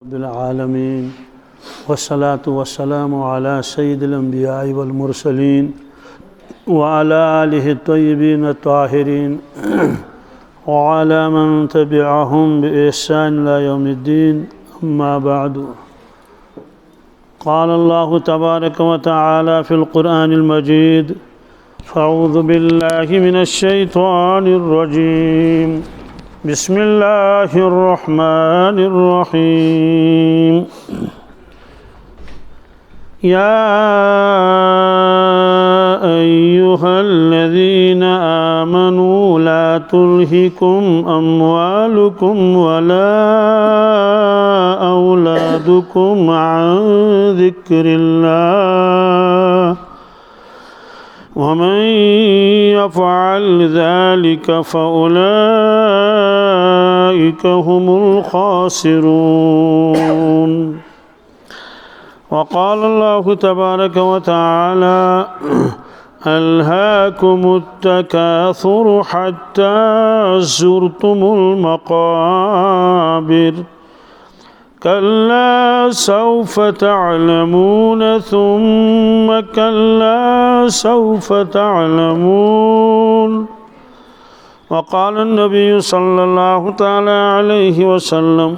رب العالمين والصلاة والسلام على سيد الأنبياء والمرسلين وعلى آله الطيبين الطاهرين وعلى من تبعهم بإحسان إلى يوم الدين أما بعد. قال الله تبارك وتعالى في القرآن المجيد: فأعوذ بالله من الشيطان الرجيم. بسم الله الرحمن الرحيم. يا أيها الذين آمنوا لا تلهكم أموالكم ولا أولادكم عن ذكر الله ومن يفعل ذلك فأولئك هم الخاسرون. وقال الله تبارك وتعالى: ألهاكم التكاثر حتى زرتم المقابر كلا سوف تعلمون ثم كلا سوف تعلمون. وقال النبي صلى الله تعالى عليه وسلم: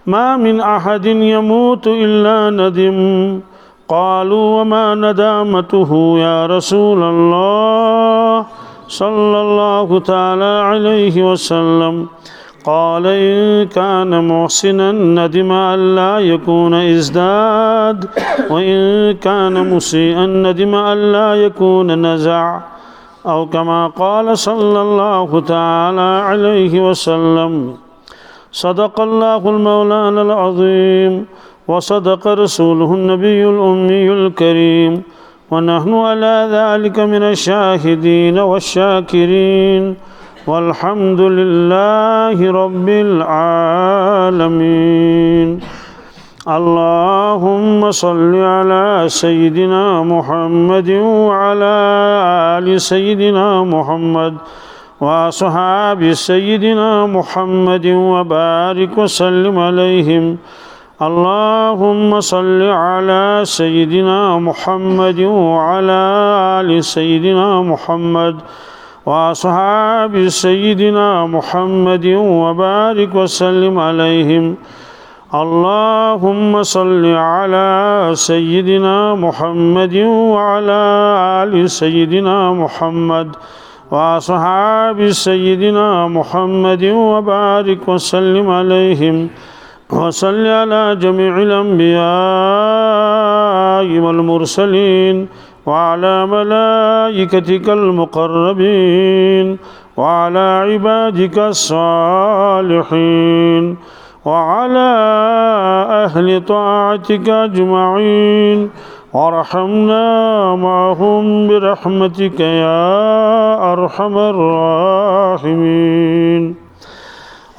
ما من أحد يموت إلا ندم. قالوا: وما ندامته يا رسول الله صلى الله تعالى عليه وسلم؟ قال: إن كان محسنا ندم ألا يكون ازداد، وإن كان مسيئا ندم ألا يكون نزع، أو كما قال صلى الله تعالى عليه وسلم. صدق الله المولانا العظيم، وصدق رسوله النبي الأمي الكريم، ونحن على ذلك من الشاهدين والشاكرين، والحمد لله رب العالمين. اللهم صل على سيدنا محمد وعلى آل سيدنا محمد وأصحاب سيدنا محمد وبارك وسلم عليهم. اللهم صل على سيدنا محمد وعلى آل سيدنا محمد وأصحاب سيدنا محمد وبارك وسلم عليهم. اللهم صل على سيدنا محمد وعلى آل سيدنا محمد وأصحاب سيدنا محمد وبارك وسلم عليهم. وصل على جميع الأنبياء والمرسلين وعلى ملائكتك المقربين وعلى عبادك الصالحين وعلى أهل طاعتك أجمعين، وارحمنا معهم برحمتك يا أرحم الراحمين.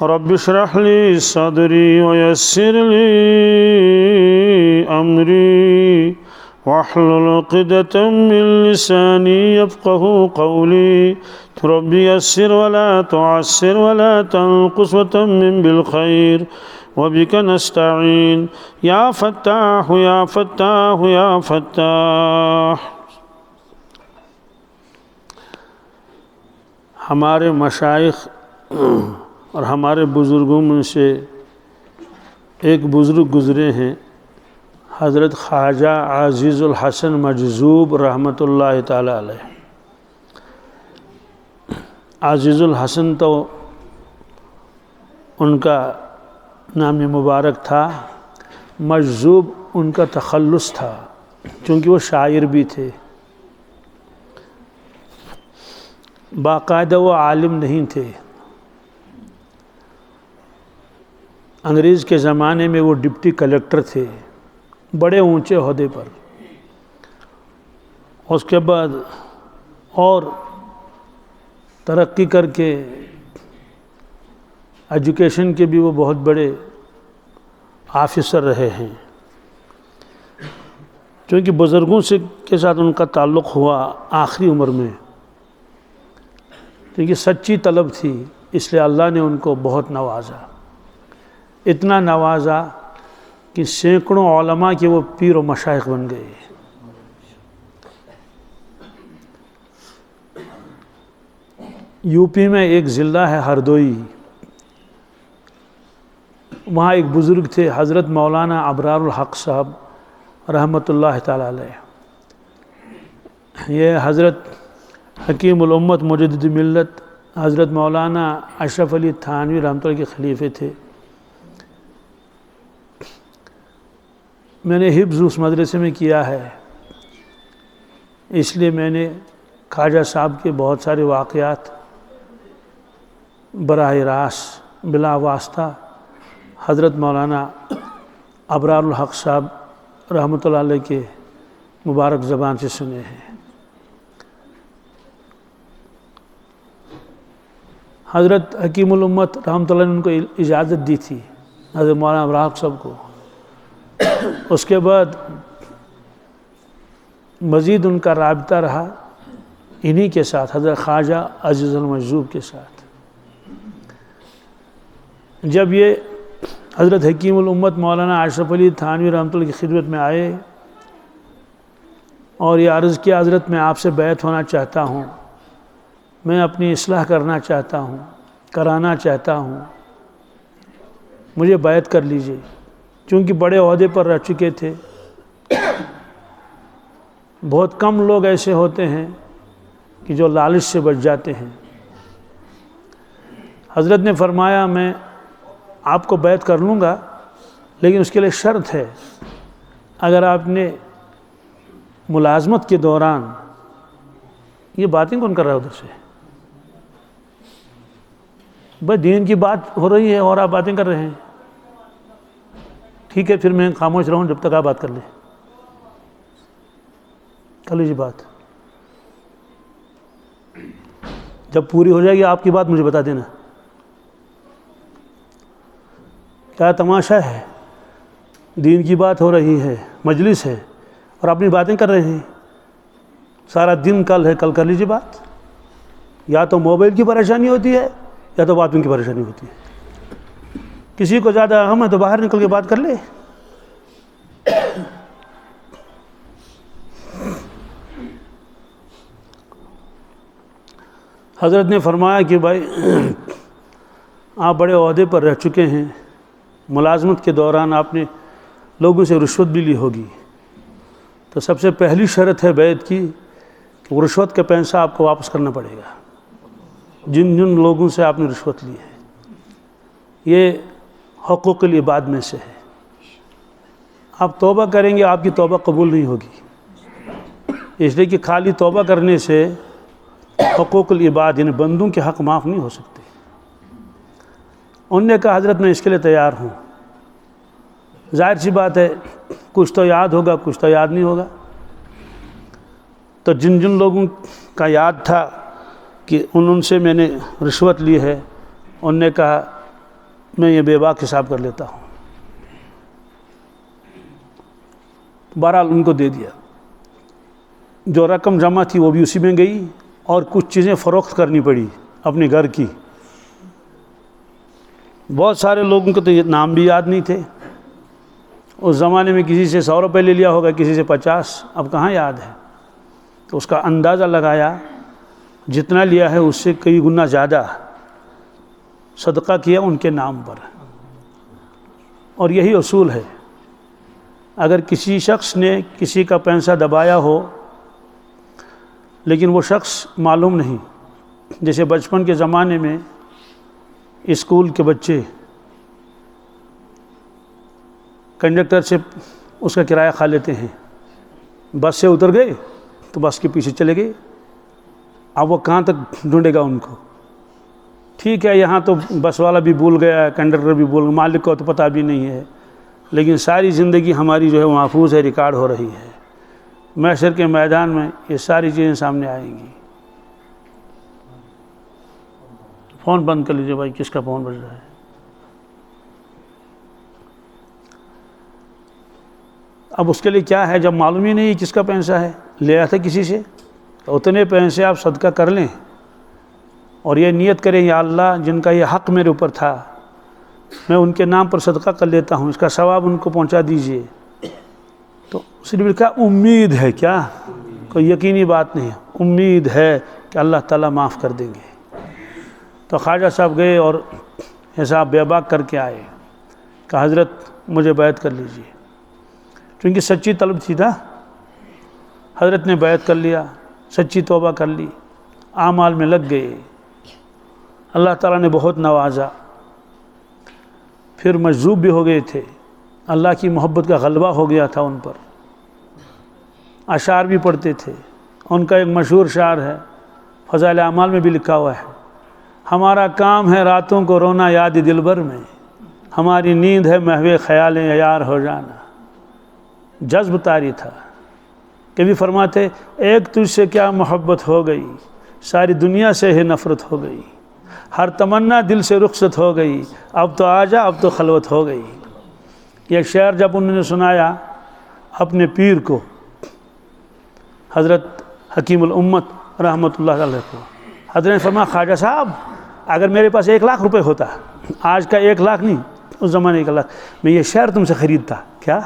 رب اشرح لي صدري ويسر لي أمري واحلل عقدة من لساني يفقه قولي. رب يسر ولا تعسر ولا تنقص وتمم بالخير، وبك نستعين يا فتاح يا فتاح يا فتاح. ہمارے مشائخ اور ہمارے بزرگوں میں سے ایک بزرگ گزرے ہیں، حضرت خواجہ عزیز الحسن مجذوب رحمۃ اللہ تعالی علیہ۔ عزیز الحسن تو ان کا نام مبارک تھا، مجذوب ان کا تخلص تھا، چونکہ وہ شاعر بھی تھے، باقاعدہ وہ عالم نہیں تھے۔ انگریز کے زمانے میں وہ ڈپٹی کلیکٹر تھے، بڑے اونچے عہدے پر۔ اس کے بعد اور ترقی کر کے ایجوکیشن کے بھی وہ بہت بڑے آفیسر رہے ہیں۔ چونکہ بزرگوں کے ساتھ ان کا تعلق ہوا آخری عمر میں، کیونکہ سچی طلب تھی، اس لیے اللہ نے ان کو بہت نوازا، اتنا نوازا کہ سینکڑوں علماء کے وہ پیر و مشائخ بن گئے۔ یو پی میں ایک ضلع ہے ہردوئی، وہاں ایک بزرگ تھے حضرت مولانا ابرار الحق صاحب رحمۃ اللہ تعالی علیہ۔ یہ حضرت حکیم الامت مجدد ملت حضرت مولانا اشرف علی تھانوی رحمۃ اللہ کے خلیفے تھے۔ میں نے حفظ اس مدرسے میں کیا ہے، اس لیے میں نے خواجہ صاحب کے بہت سارے واقعات براہ راست بلا واسطہ حضرت مولانا ابرار الحق صاحب رحمۃ اللہ علیہ کے مبارک زبان سے سنے ہیں۔ حضرت حکیم الامت رحمۃ اللہ نے ان کو اجازت دی تھی، حضرت مولانا ابرار الحق صاحب کو۔ اس کے بعد مزید ان کا رابطہ رہا انہی کے ساتھ، حضرت خواجہ عزیز المجذوب کے ساتھ۔ جب یہ حضرت حکیم الامت مولانا اشرف علی تھانوی رحمۃ اللہ کی خدمت میں آئے اور یہ عرض کیا حضرت میں آپ سے بیعت ہونا چاہتا ہوں، میں اپنی اصلاح کرنا چاہتا ہوں، کرانا چاہتا ہوں، مجھے بیعت کر لیجئے۔ چونکہ بڑے عہدے پر رہ چکے تھے، بہت کم لوگ ایسے ہوتے ہیں کہ جو لالچ سے بچ جاتے ہیں۔ حضرت نے فرمایا میں آپ کو بیعت کر لوں گا، لیکن اس کے لیے شرط ہے، اگر آپ نے ملازمت کے دوران یہ باتیں کون کر رہا ہے ادھر سے؟ بس دین کی بات ہو رہی ہے اور آپ باتیں کر رہے ہیں۔ ٹھیک ہے پھر میں خاموش رہوں جب تک آپ بات کر لیں، کر لیجیے بات، جب پوری ہو جائے گی آپ کی بات مجھے بتا دینا۔ کیا تماشا ہے، دین کی بات ہو رہی ہے، مجلس ہے اور اپنی باتیں کر رہے ہیں۔ سارا دن کل ہے، کل کر لیجیے بات۔ یا تو موبائل کی پریشانی ہوتی ہے یا تو باتوں کی پریشانی ہوتی ہے۔ کسی کو زیادہ اہم ہے تو باہر نکل کے بات کر لے۔ حضرت نے فرمایا کہ بھائی آپ بڑے عہدے پر رہ چکے ہیں، ملازمت کے دوران آپ نے لوگوں سے رشوت بھی لی ہوگی، تو سب سے پہلی شرط ہے بیعت کی کہ وہ رشوت کا پیسہ آپ کو واپس کرنا پڑے گا، جن جن لوگوں سے آپ نے رشوت لی ہے۔ یہ حقوق العباد میں سے ہے۔ آپ توبہ کریں گے آپ کی توبہ قبول نہیں ہوگی، اس لیے کہ خالی توبہ کرنے سے حقوق العباد یعنی بندوں کے حق معاف نہیں ہو سکتے۔ انہوں نے کہا حضرت میں اس کے لیے تیار ہوں۔ ظاہر سی بات ہے کچھ تو یاد ہوگا کچھ تو یاد نہیں ہوگا، تو جن جن لوگوں کا یاد تھا کہ ان سے میں نے رشوت لی ہے، انہوں نے کہا میں یہ بے باک حساب کر لیتا ہوں۔ بہرحال ان کو دے دیا، جو رقم جمع تھی وہ بھی اسی میں گئی، اور کچھ چیزیں فروخت کرنی پڑی اپنے گھر کی۔ بہت سارے لوگوں کو تو یہ نام بھی یاد نہیں تھے، اس زمانے میں کسی سے 100 روپے لے لیا ہوگا، کسی سے 50، اب کہاں یاد ہے۔ تو اس کا اندازہ لگایا، جتنا لیا ہے اس سے کئی گنا زیادہ صدقہ کیا ان کے نام پر۔ اور یہی اصول ہے، اگر کسی شخص نے کسی کا پیسہ دبایا ہو لیکن وہ شخص معلوم نہیں، جیسے بچپن کے زمانے میں اسکول کے بچے کنڈکٹر سے اس کا کرایہ کھا لیتے ہیں، بس سے اتر گئے تو بس کے پیچھے چلے گئے، اب وہ کہاں تک ڈھونڈے گا ان کو۔ ٹھیک ہے یہاں تو بس والا بھی بھول گیا، کنڈکٹر بھی بھول گیا، مالک کو تو پتہ بھی نہیں ہے، لیکن ساری زندگی ہماری جو ہے وہ محفوظ ہے، ریکارڈ ہو رہی ہے۔ محشر کے میدان میں یہ ساری چیزیں سامنے آئیں گی۔ فون بند کر لیجیے بھائی، کس کا فون بج رہا ہے؟ اب اس کے لیے کیا ہے، جب معلوم ہی نہیں کس کا پیسہ ہے، لیا تھا کسی سے، تو اتنے پیسے آپ صدقہ کر لیں اور یہ نیت کریں یا اللہ جن کا یہ حق میرے اوپر تھا میں ان کے نام پر صدقہ کر لیتا ہوں، اس کا ثواب ان کو پہنچا دیجئے۔ تو اس نے کہا امید ہے، کیا کوئی یقینی بات نہیں ہے، امید ہے کہ اللہ تعالیٰ معاف کر دیں گے۔ تو خواجہ صاحب گئے اور حساب بے باک کر کے آئے، کہ حضرت مجھے بیعت کر لیجئے، کیونکہ سچی طلب تھی تھا۔ حضرت نے بیعت کر لیا، سچی توبہ کر لی، اعمال میں لگ گئے، اللہ تعالیٰ نے بہت نوازا، پھر مجذوب بھی ہو گئے تھے، اللہ کی محبت کا غلبہ ہو گیا تھا ان پر، اشعار بھی پڑھتے تھے۔ ان کا ایک مشہور شعر ہے، فضائل اعمال میں بھی لکھا ہوا ہے، ہمارا کام ہے راتوں کو رونا یاد دلبر میں، ہماری نیند ہے محو خیال یار ہو جانا۔ جذب طاری تھا، کبھی فرماتے ایک تجھ سے کیا محبت ہو گئی، ساری دنیا سے ہے نفرت ہو گئی، ہر تمنا دل سے رخصت ہو گئی، اب تو آجا اب تو خلوت ہو گئی۔ یہ شعر جب انہوں نے سنایا اپنے پیر کو، حضرت حکیم الامت رحمۃ اللہ علیہ کو، حضرت نے فرمایا خواجہ صاحب اگر میرے پاس 1 لاکھ روپے ہوتا، آج کا 1 لاکھ نہیں، اس زمانے 1 لاکھ، میں یہ شعر تم سے خریدتا۔ کیا؟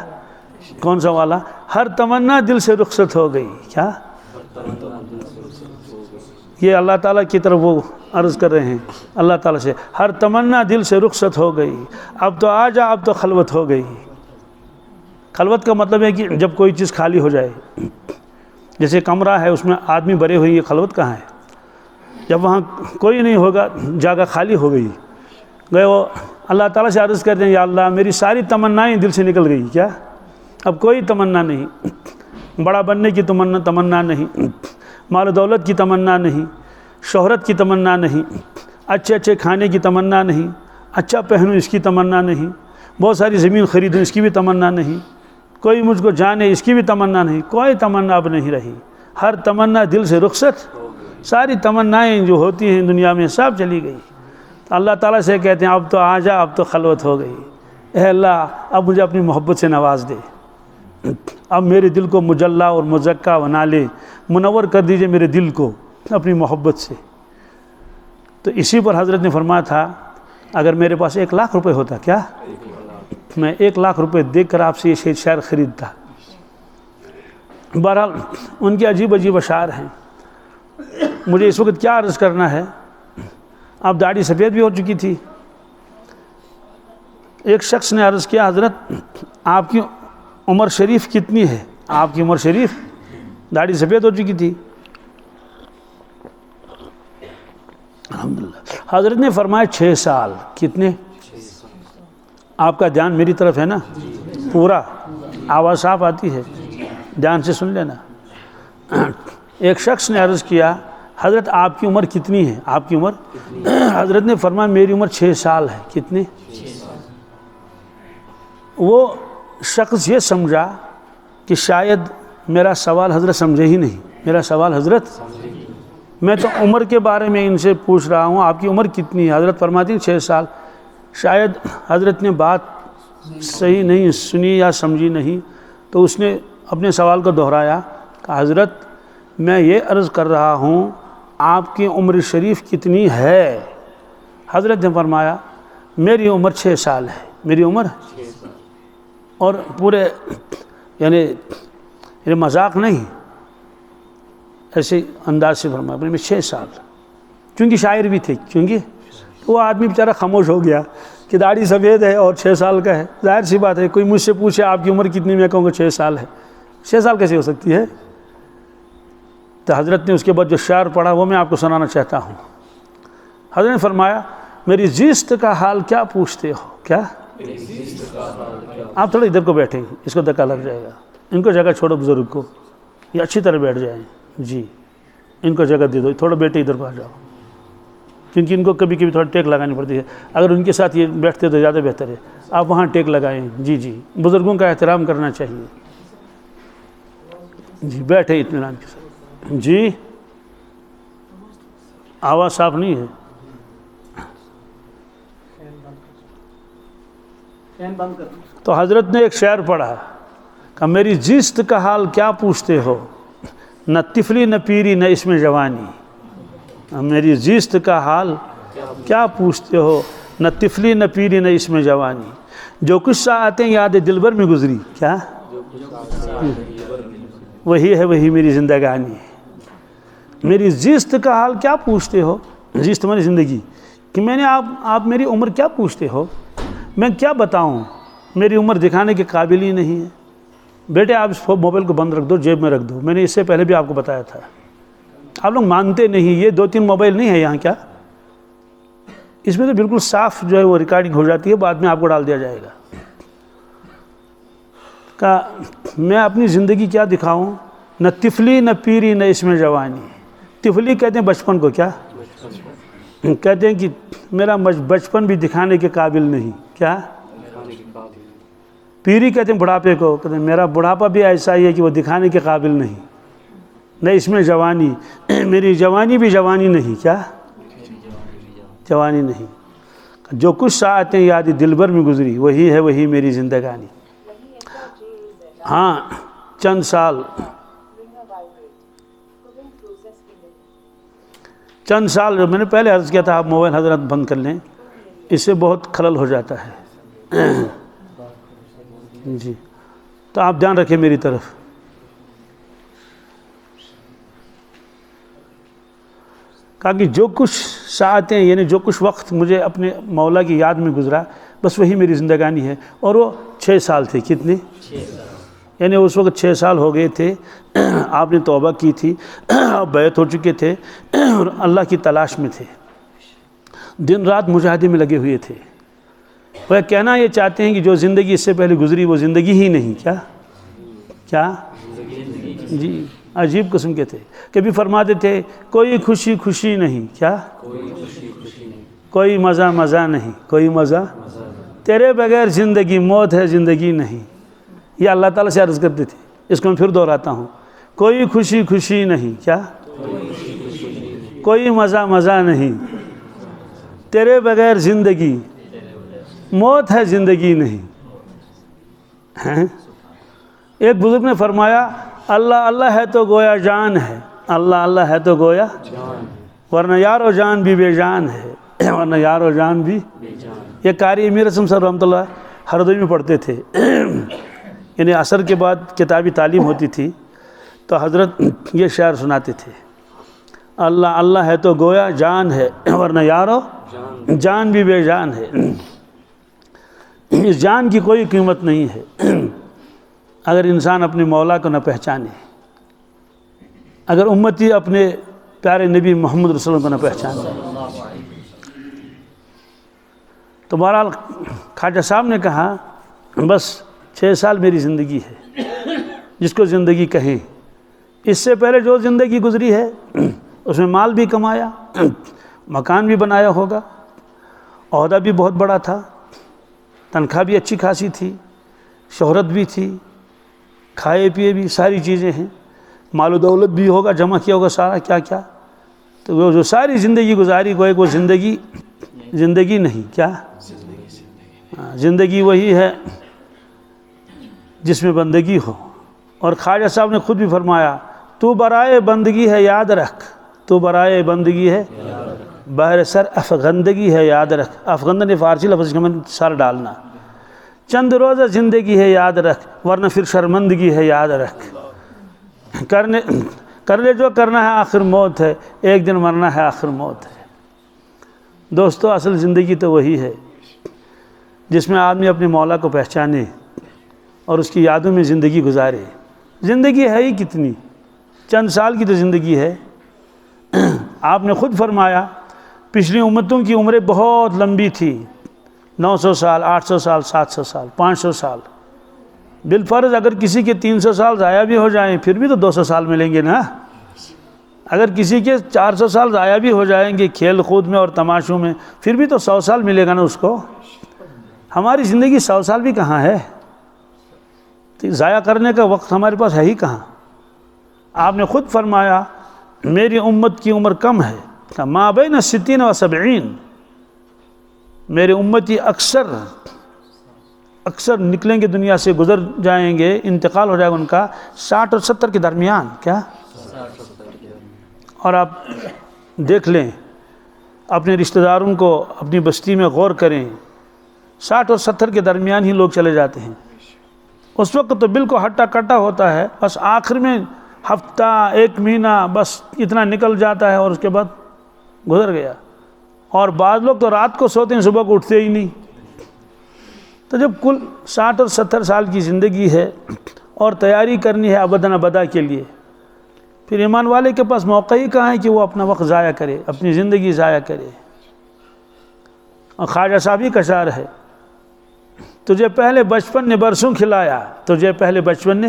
کون سا والا؟ ہر تمنا دل سے رخصت ہو گئی۔ کیا؟ یہ اللہ تعالیٰ کی طرف وہ عرض کر رہے ہیں اللہ تعالیٰ سے، ہر تمنا دل سے رخصت ہو گئی، اب تو آجا اب تو خلوت ہو گئی۔ خلوت کا مطلب ہے کہ جب کوئی چیز خالی ہو جائے، جیسے کمرہ ہے اس میں آدمی بھرے ہوئے، یہ خلوت کہاں ہے؟ جب وہاں کوئی نہیں ہوگا، جگہ خالی ہو گئی، گئے وہ اللہ تعالیٰ سے عرض کرتے ہیں یا اللہ میری ساری تمنائیں دل سے نکل گئی، کیا اب کوئی تمنا نہیں، بڑا بننے کی تمنا نہیں، مال و دولت کی تمنا نہیں، شہرت کی تمنا نہیں، اچھے اچھے کھانے کی تمنا نہیں، اچھا پہنوں اس کی تمنا نہیں، بہت ساری زمین خریدوں اس کی بھی تمنا نہیں، کوئی مجھ کو جانے اس کی بھی تمنا نہیں، کوئی تمنا اب نہیں رہی، ہر تمنا دل سے رخصت، ساری تمنائیں جو ہوتی ہیں دنیا میں سب چلی گئی۔ اللہ تعالیٰ سے کہتے ہیں اب تو آجا اب تو خلوت ہو گئی، اے اللہ اب مجھے اپنی محبت سے نواز دے، اب میرے دل کو مجلہ اور مزکہ بنا لے، منور کر دیجئے میرے دل کو اپنی محبت سے۔ تو اسی پر حضرت نے فرمایا تھا اگر میرے پاس 1 لاکھ روپے ہوتا، کیا میں 1 لاکھ روپے دے کر آپ سے یہ شعر خریدتا۔ بہرحال ان کے عجیب عجیب اشعار ہیں۔ مجھے اس وقت کیا عرض کرنا ہے، اب داڑھی سفید بھی ہو چکی تھی، ایک شخص نے عرض کیا حضرت آپ کی عمر شریف کتنی ہے؟ آپ کی عمر شریف، داڑھی سفید ہو چکی تھی۔ الحمدللہ حضرت نے فرمایا 6 سال۔ کتنے؟ آپ کا دھیان میری طرف ہے نا پورا، آواز صاف آتی ہے، دھیان سے سن لینا۔ ایک شخص نے عرض کیا حضرت آپ کی عمر کتنی ہے؟ آپ کی عمر؟ حضرت نے فرمایا میری عمر 6 سال ہے۔ کتنے؟ وہ شخص یہ سمجھا کہ شاید میرا سوال حضرت سمجھے ہی نہیں، میرا سوال حضرت میں تو عمر کے بارے میں ان سے پوچھ رہا ہوں، آپ کی عمر کتنی ہے؟ حضرت فرماتی ہیں 6 سال۔ شاید حضرت نے بات صحیح نہیں سنی یا سمجھی نہیں، تو اس نے اپنے سوال کو دہرایا کہ حضرت میں یہ عرض کر رہا ہوں آپ کی عمر شریف کتنی ہے؟ حضرت نے فرمایا میری عمر 6 سال ہے، میری عمر 6 سال، اور پورے یعنی مذاق نہیں، ایسے انداز سے فرمایا میں 6 سال، کیونکہ شاعر بھی تھے، کیونکہ وہ آدمی بیچارہ خاموش ہو گیا کہ داڑھی سفید ہے اور 6 سال کا ہے، ظاہر سی بات ہے کوئی مجھ سے پوچھے آپ کی عمر کتنی، میں کہوں گا 6 سال ہے، 6 سال کیسے ہو سکتی ہے؟ تو حضرت نے اس کے بعد جو شعر پڑھا وہ میں آپ کو سنانا چاہتا ہوں۔ حضرت نے فرمایا میری زیست کا حال کیا پوچھتے ہو؟ کیا؟ آپ تھوڑا ادھر کو بیٹھیں، اس کو دھکا لگ جائے گا، ان کو جگہ چھوڑو، بزرگ کو یہ اچھی طرح بیٹھ جائیں، جی ان کو جگہ دے دو، تھوڑا بیٹے ادھر کو آ جاؤ، کیونکہ ان کو کبھی کبھی تھوڑا ٹیک لگانی پڑتی ہے، اگر ان کے ساتھ یہ بیٹھتے تو زیادہ بہتر ہے، آپ وہاں ٹیک لگائیں، جی جی بزرگوں کا احترام کرنا چاہیے، جی بیٹھے اطمینان کے ساتھ۔ جی آواز صاف نہیں ہے، تو حضرت نے ایک شعر پڑھا کہ میری زیست کا حال کیا پوچھتے ہو، نہ طفلی نہ پیری نہ اس میں جوانی، میری زیست کا حال کیا پوچھتے ہو، نہ طفلی نہ پیری نہ اس میں جوانی، جو کچھ ساعتیں یاد دل بھر میں گزری، کیا وہی ہے وہی میری زندگانی ہے۔ میری زیست کا حال کیا پوچھتے ہو، زیست ہماری زندگی کہ میں نے آپ میری عمر کیا پوچھتے ہو، میں کیا بتاؤں، میری عمر دکھانے کے قابل ہی نہیں ہے۔ بیٹے آپ اس موبائل کو بند رکھ دو، جیب میں رکھ دو، میں نے اس سے پہلے بھی آپ کو بتایا تھا، آپ لوگ مانتے نہیں۔ یہ 2-3 موبائل نہیں ہے یہاں، کیا اس میں تو بالکل صاف جو ہے وہ ریکارڈنگ ہو جاتی ہے، بعد میں آپ کو ڈال دیا جائے گا۔ کہ میں اپنی زندگی کیا دکھاؤں، نہ طفلی نہ پیری نہ اس میں جوانی۔ طفلی کہتے ہیں بچپن کو، کیا کہتے ہیں کہ میرا بچپن بھی دکھانے کے قابل نہیں، کیا پیری کہتے ہیں بڑھاپے کو، کہتے ہیں میرا بڑھاپا بھی ایسا ہی ہے کہ وہ دکھانے کے قابل نہیں، نہ اس میں جوانی، میری جوانی بھی جوانی نہیں، کیا جوانی نہیں۔ جو کچھ ساعتیں یاد دل بھر میں گزری، وہی ہے وہی میری زندگانی۔ ہاں چند سال جو میں نے پہلے عرض کیا تھا، آپ موبائل حضرات بند کر لیں، اس سے بہت خلل ہو جاتا ہے جی، تو آپ دھیان رکھیں میری طرف۔ کہا کہ جو کچھ ساعتیں یعنی جو کچھ وقت مجھے اپنے مولا کی یاد میں گزرا، بس وہی میری زندگانی ہے۔ اور وہ 6 سال تھے، کتنے؟ یعنی اس وقت 6 سال ہو گئے تھے، آپ نے توبہ کی تھی، بیعت ہو چکے تھے اور اللہ کی تلاش میں تھے، دن رات مجاہدے میں لگے ہوئے تھے۔ وہ کہنا یہ چاہتے ہیں کہ جو زندگی اس سے پہلے گزری وہ زندگی ہی نہیں، کیا جی عجیب قسم کے تھے۔ کبھی فرماتے تھے کوئی خوشی خوشی نہیں، کیا کوئی مزہ مزہ نہیں، کوئی مزہ تیرے بغیر زندگی موت ہے، زندگی نہیں۔ یہ اللہ تعالیٰ سے عرض کرتے تھے، اس کو میں پھر دہراتا ہوں، کوئی خوشی خوشی نہیں، کیا کوئی مزہ مزہ نہیں، تیرے بغیر زندگی موت ہے، زندگی نہیں۔ ایک بزرگ نے فرمایا اللہ اللہ ہے تو گویا جان ہے، اللہ اللہ ہے تو گویا ورنہ یار و جان بھی بے جان ہے، ورنہ یار و جان بھی۔ یہ قاری امیر اسم صاحب رحمۃ اللہ ہردوئی میں پڑھتے تھے، یعنی عصر کے بعد کتابی تعلیم ہوتی تھی تو حضرت یہ شعر سناتے تھے، اللہ اللہ ہے تو گویا جان ہے، ورنہ یار و جان بھی بے جان ہے۔ اس جان کی کوئی قیمت نہیں ہے اگر انسان اپنے مولا کو نہ پہچانے، اگر امتی اپنے پیارے نبی محمد رسول اللہ کو نہ پہچانے۔ تو بہرحال خواجہ صاحب نے کہا بس 6 سال میری زندگی ہے، جس کو زندگی کہیں۔ اس سے پہلے جو زندگی گزری ہے اس میں مال بھی کمایا، مکان بھی بنایا ہوگا، عہدہ بھی بہت بڑا تھا، تنخواہ بھی اچھی خاصی تھی، شہرت بھی تھی، کھائے پیے بھی ساری چیزیں ہیں، مال و دولت بھی ہوگا، جمع کیا ہوگا سارا کیا کیا۔ تو وہ جو ساری زندگی گزاری کو ایک وہ زندگی نہیں، کیا زندگی وہی ہے جس میں بندگی ہو۔ اور خواجہ صاحب نے خود بھی فرمایا تو برائے بندگی ہے یاد رکھ، تو برائے بندگی ہے بہر سر افغندگی ہے یاد رکھ۔ افغندن فارسی لفظ میں سر ڈالنا، چند روزہ زندگی ہے یاد رکھ ورنہ پھر شرمندگی ہے یاد رکھ۔ کرنے جو کرنا ہے آخر موت ہے، ایک دن مرنا ہے آخر موت ہے۔ دوستو اصل زندگی تو وہی ہے جس میں آدمی اپنے مولا کو پہچانے اور اس کی یادوں میں زندگی گزارے۔ زندگی ہے ہی کتنی، چند سال کی تو زندگی ہے۔ آپ نے خود فرمایا پچھلی امتوں کی عمریں بہت لمبی تھی، 900 سال، 800 سال، 700 سال، 500 سال۔ بالفرض اگر کسی کے 300 سال ضائع بھی ہو جائیں پھر بھی تو 200 سال ملیں گے نا۔ اگر کسی کے 400 سال ضائع بھی ہو جائیں گے کھیل کود میں اور تماشوں میں پھر بھی تو 100 سال ملے گا نا اس کو۔ ہماری زندگی 100 سال بھی کہاں ہے، ضائع کرنے کا وقت ہمارے پاس ہے ہی کہاں۔ آپ نے خود فرمایا میری امت کی عمر کم ہے، ما بین 60 و 70، میرے امتی اکثر نکلیں گے دنیا سے، گزر جائیں گے، انتقال ہو جائے گا ان کا 60 اور 70 کے درمیان، کیا؟ اور آپ دیکھ لیں اپنے رشتہ داروں کو اپنی بستی میں غور کریں، 60 اور 70 کے درمیان ہی لوگ چلے جاتے ہیں۔ اس وقت تو بالکل ہٹا کٹا ہوتا ہے، بس آخر میں ہفتہ 1 مہینہ بس اتنا نکل جاتا ہے اور اس کے بعد گزر گیا۔ اور بعض لوگ تو رات کو سوتے ہیں، صبح کو اٹھتے ہی نہیں۔ تو جب کل 60 اور 70 سال کی زندگی ہے اور تیاری کرنی ہے ابداً ابدا کے لیے، پھر ایمان والے کے پاس موقع ہی کہاں ہے کہ وہ اپنا وقت ضائع کرے، اپنی زندگی ضائع کرے۔ اور خواجہ صاحب ہی کا شعر ہے، تجھے پہلے بچپن نے برسوں کھلایا، تجھے پہلے بچپن نے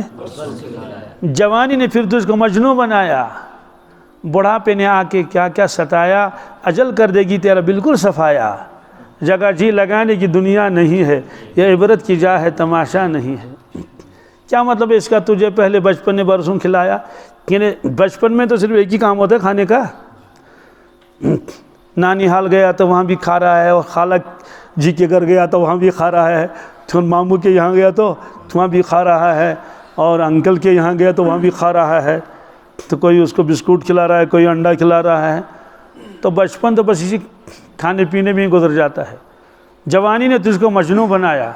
جوانی نے پھر تجھ کو مجنوں بنایا، بڑھاپے نے آ کے کیا کیا ستایا، اجل کر دے گی تیرا بالکل صفایا، جگہ جی لگانے کی دنیا نہیں ہے، یہ عبرت کی جا ہے تماشا نہیں ہے۔ کیا مطلب ہے اس کا؟ تجھے پہلے بچپن نے برسوں کھلایا، یعنی بچپن میں تو صرف ایک ہی کام ہوتا ہے کھانے کا۔ نانی حال گیا تو وہاں بھی کھا رہا ہے، اور خالہ جی کے گھر گیا تو وہاں بھی کھا رہا ہے، تو ماموں کے یہاں گیا تو وہاں بھی کھا رہا ہے، اور انکل کے یہاں گیا تو وہاں بھی کھا رہا ہے، تو کوئی اس کو بسکٹ کھلا رہا ہے، کوئی انڈا کھلا رہا ہے۔ تو بچپن تو بس اسی کھانے پینے میں ہی گزر جاتا ہے۔ جوانی نے تجھ کو مجنوں بنایا۔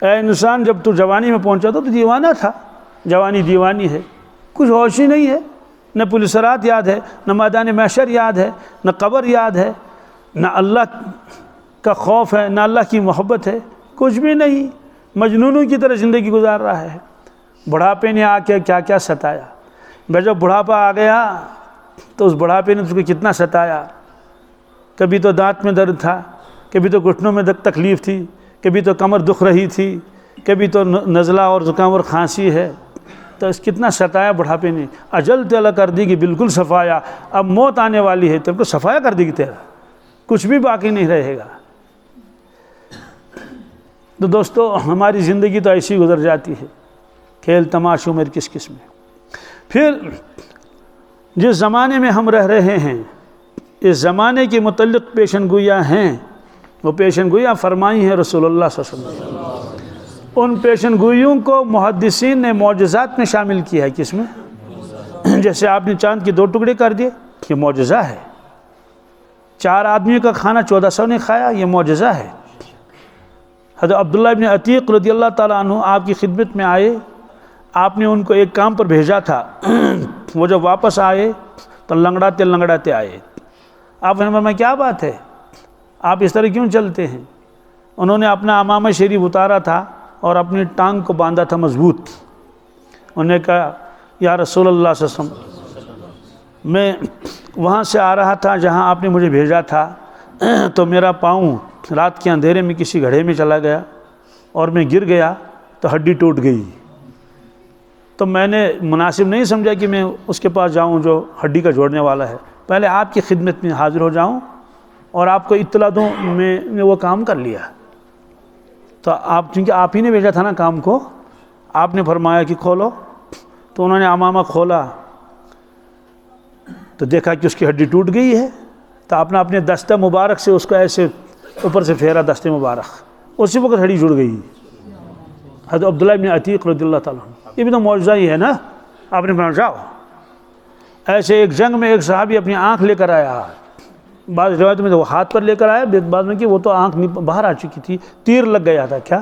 اے انسان، جب تو جوانی میں پہنچا تو دیوانہ تھا، جوانی دیوانی ہے، کچھ ہوش ہی نہیں ہے، نہ پولیس رات یاد ہے، نہ میدان محشر یاد ہے، نہ قبر یاد ہے، نہ اللہ کا خوف ہے، نہ اللہ کی محبت ہے، کچھ بھی نہیں، مجنونوں کی طرح زندگی گزار رہا ہے۔ بڑھاپے نے آ کے کیا کیا ستایا۔ میں جب بڑھاپا آ گیا تو اس بڑھاپے نے اس کو کتنا ستایا۔ کبھی تو دانت میں درد تھا، کبھی تو گھٹنوں میں تکلیف تھی، کبھی تو کمر دکھ رہی تھی، کبھی تو نزلہ اور زکام اور کھانسی ہے۔ تو اس کتنا ستایا بڑھاپے نے۔ اجل تیلا کر دی گی بالکل صفایا، اب موت آنے والی ہے، تیرے کو صفایا کر دے گی، تیرا کچھ بھی باقی نہیں رہے گا۔ تو دوستو، ہماری زندگی تو ایسی گزر جاتی ہے، کھیل تماشوں میں کس کس میں۔ پھر جس زمانے میں ہم رہ رہے ہیں، اس زمانے کے متعلق پیشن گوئیاں ہیں، وہ پیشن گوئیاں فرمائی ہیں رسول اللہ صلی اللہ علیہ وسلم۔ ان پیشن گوئیوں کو محدثین نے معجزات میں شامل کیا ہے۔ کس میں؟ جیسے آپ نے چاند کے 2 ٹکڑے کر دیے، یہ معجزہ ہے۔ 4 آدمیوں کا کھانا 1400 نے کھایا، یہ معجزہ ہے۔ حضرت عبداللہ ابن عتیق رضی اللہ تعالیٰ عنہ آپ کی خدمت میں آئے، آپ نے ان کو ایک کام پر بھیجا تھا، وہ جب واپس آئے تو لنگڑاتے لنگڑاتے آئے۔ آپ نے فرمایا کیا بات ہے، آپ اس طرح کیوں چلتے ہیں؟ انہوں نے اپنا عمامہ شریف اتارا تھا اور اپنی ٹانگ کو باندھا تھا مضبوط۔ انہوں نے کہا یا رسول اللہ صلی اللہ علیہ وسلم، میں وہاں سے آ رہا تھا جہاں آپ نے مجھے بھیجا تھا، تو میرا پاؤں رات کے اندھیرے میں کسی گڑھے میں چلا گیا اور میں گر گیا تو ہڈی ٹوٹ گئی۔ تو میں نے مناسب نہیں سمجھا کہ میں اس کے پاس جاؤں جو ہڈی کا جوڑنے والا ہے، پہلے آپ کی خدمت میں حاضر ہو جاؤں اور آپ کو اطلاع دوں۔ میں نے وہ کام کر لیا۔ تو آپ، چونکہ آپ ہی نے بھیجا تھا نا کام کو، آپ نے فرمایا کہ کھولو، تو انہوں نے عمامہ کھولا تو دیکھا کہ اس کی ہڈی ٹوٹ گئی ہے۔ تو آپ نے اپنے دستہ مبارک سے اس کو ایسے اوپر سے پھیرا، دستے مبارک، اسی وقت ہڈی جڑ گئی۔ حضرت عبداللہ ابن عتیق رضی اللہ تعالیٰ عنہ، یہ بھی تو معجزہ ہی ہے نا۔ آپ نے فرمایا جاؤ۔ ایسے ایک جنگ میں ایک صحابی اپنی آنکھ لے کر آیا، بعض روایتوں میں تو وہ ہاتھ پر لے کر آیا، بعض میں کہ وہ تو آنکھ باہر آ چکی تھی، تیر لگ گیا تھا۔ کیا؟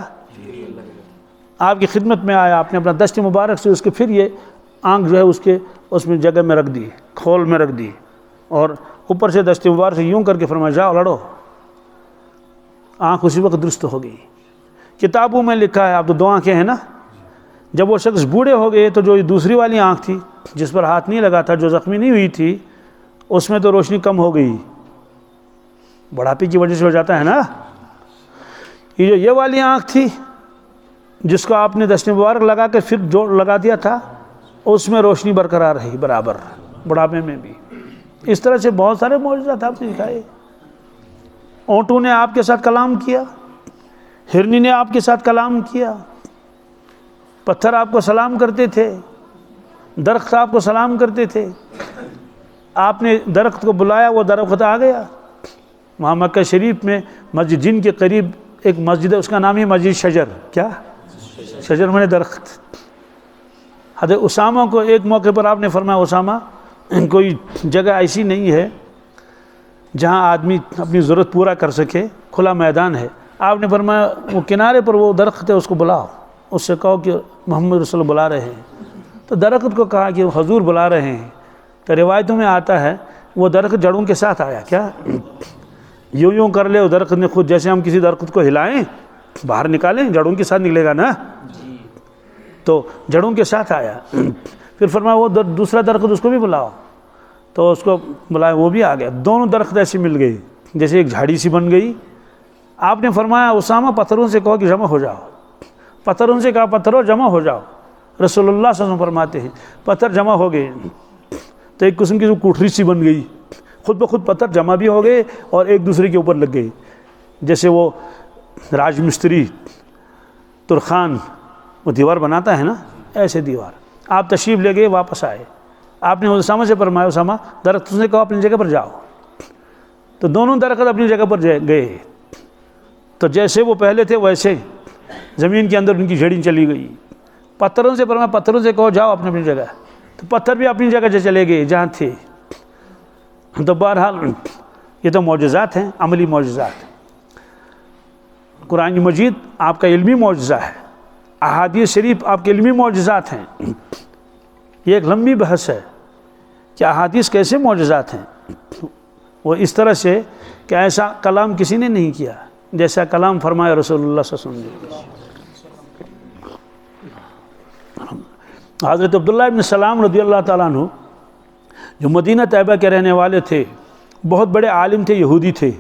آپ کی خدمت میں آیا، آپ نے اپنا دست مبارک سے اس کے پھر یہ آنکھ جو ہے اس میں جگہ میں رکھ دی، کھول میں رکھ دی، اور اوپر سے دست مبارک سے یوں کر کے فرمایا جاؤ لڑو۔ آنکھ اسی وقت درست ہو گئی۔ کتابوں میں لکھا ہے، آپ تو 2 آنکھیں ہیں نا، جب وہ شخص بوڑھے ہو گئے تو جو دوسری والی آنکھ تھی جس پر ہاتھ نہیں لگا تھا، جو زخمی نہیں ہوئی تھی، اس میں تو روشنی کم ہو گئی، بڑھاپے کی وجہ سے ہو جاتا ہے نا۔ یہ والی آنکھ تھی جس کو آپ نے دست مبارک لگا کے پھر جوڑ لگا دیا تھا، اس میں روشنی برقرار رہی برابر، بڑھاپے میں بھی۔ اس طرح سے بہت سارے معجزات آپ نے دکھائے۔ اونٹوں نے آپ کے ساتھ کلام کیا، ہرنی نے آپ کے ساتھ کلام کیا، پتھر آپ کو سلام کرتے تھے، درخت آپ کو سلام کرتے تھے۔ آپ نے درخت کو بلایا، وہ درخت آ گیا۔ وہاں مکہ شریف میں مسجد جن کے قریب ایک مسجد ہے، اس کا نام ہے مسجد شجر۔ کیا؟ شجر میں درخت۔ حضرت اسامہ کو ایک موقع پر آپ نے فرمایا، اسامہ کوئی جگہ ایسی نہیں ہے جہاں آدمی اپنی ضرورت پورا کر سکے، کھلا میدان ہے. آپ نے فرمایا وہ کنارے پر وہ درخت ہے، اس کو بلاؤ، اس سے کہو کہ محمد رسول اللہ بلا رہے ہیں. تو درخت کو کہا کہ حضور بلا رہے ہیں. تو روایتوں میں آتا ہے وہ درخت جڑوں کے ساتھ آیا. کیا یوں کر لے، وہ درخت نے خود، جیسے ہم کسی درخت کو ہلائیں باہر نکالیں، جڑوں کے ساتھ نکلے گا نا، تو جڑوں کے ساتھ آیا. پھر فرمایا وہ دوسرا درخت، اس کو بھی بلاؤ. تو اس کو بلایا، وہ بھی آ گیا. دونوں درخت ایسی مل گئی جیسے ایک جھاڑی سی بن گئی. آپ نے فرمایا اسامہ پتھروں سے کہو کہ جمع ہو جاؤ. پتھروں سے کہا پتھروں جمع ہو جاؤ. رسول اللہ صلی اللہ علیہ وسلم فرماتے ہیں پتھر جمع ہو گئے تو ایک قسم کی جو کوٹری سی بن گئی، خود بخود پتھر جمع بھی ہو گئے اور ایک دوسرے کے اوپر لگ گئی. جیسے وہ راج مستری ترخان وہ دیوار بناتا ہے نا، ایسے دیوار. آپ تشریف لے گئے، واپس آئے. آپ نے اسامہ سے فرمایا اسامہ درخت سے کہو اپنی جگہ پر جاؤ. تو دونوں درخت اپنی جگہ پر گئے. تو جیسے وہ پہلے تھے ویسے زمین کے اندر ان کی جڑیں چلی گئی. پتھروں سے فرمایا پتھروں سے کہو جاؤ اپنی جگہ. تو پتھر بھی اپنی جگہ سے چلے گئے جہاں تھے. تو بہرحال یہ تو معجزات ہیں، عملی معجزات. قرآن مجید آپ کا علمی معجزہ ہے، احادیث شریف آپ کے علمی معجزات ہیں. یہ ایک لمبی بحث ہے کہ احادیث کیسے معجزات ہیں. وہ اس طرح سے کہ ایسا کلام کسی نے نہیں کیا جیسا کلام فرمایا رسول اللہ صلی اللہ علیہ وسلم. حضرت عبداللہ ابن سلام رضی اللہ تعالیٰ عنہ جو مدینہ طیبہ کے رہنے والے تھے، بہت بڑے عالم تھے، یہودی تھے.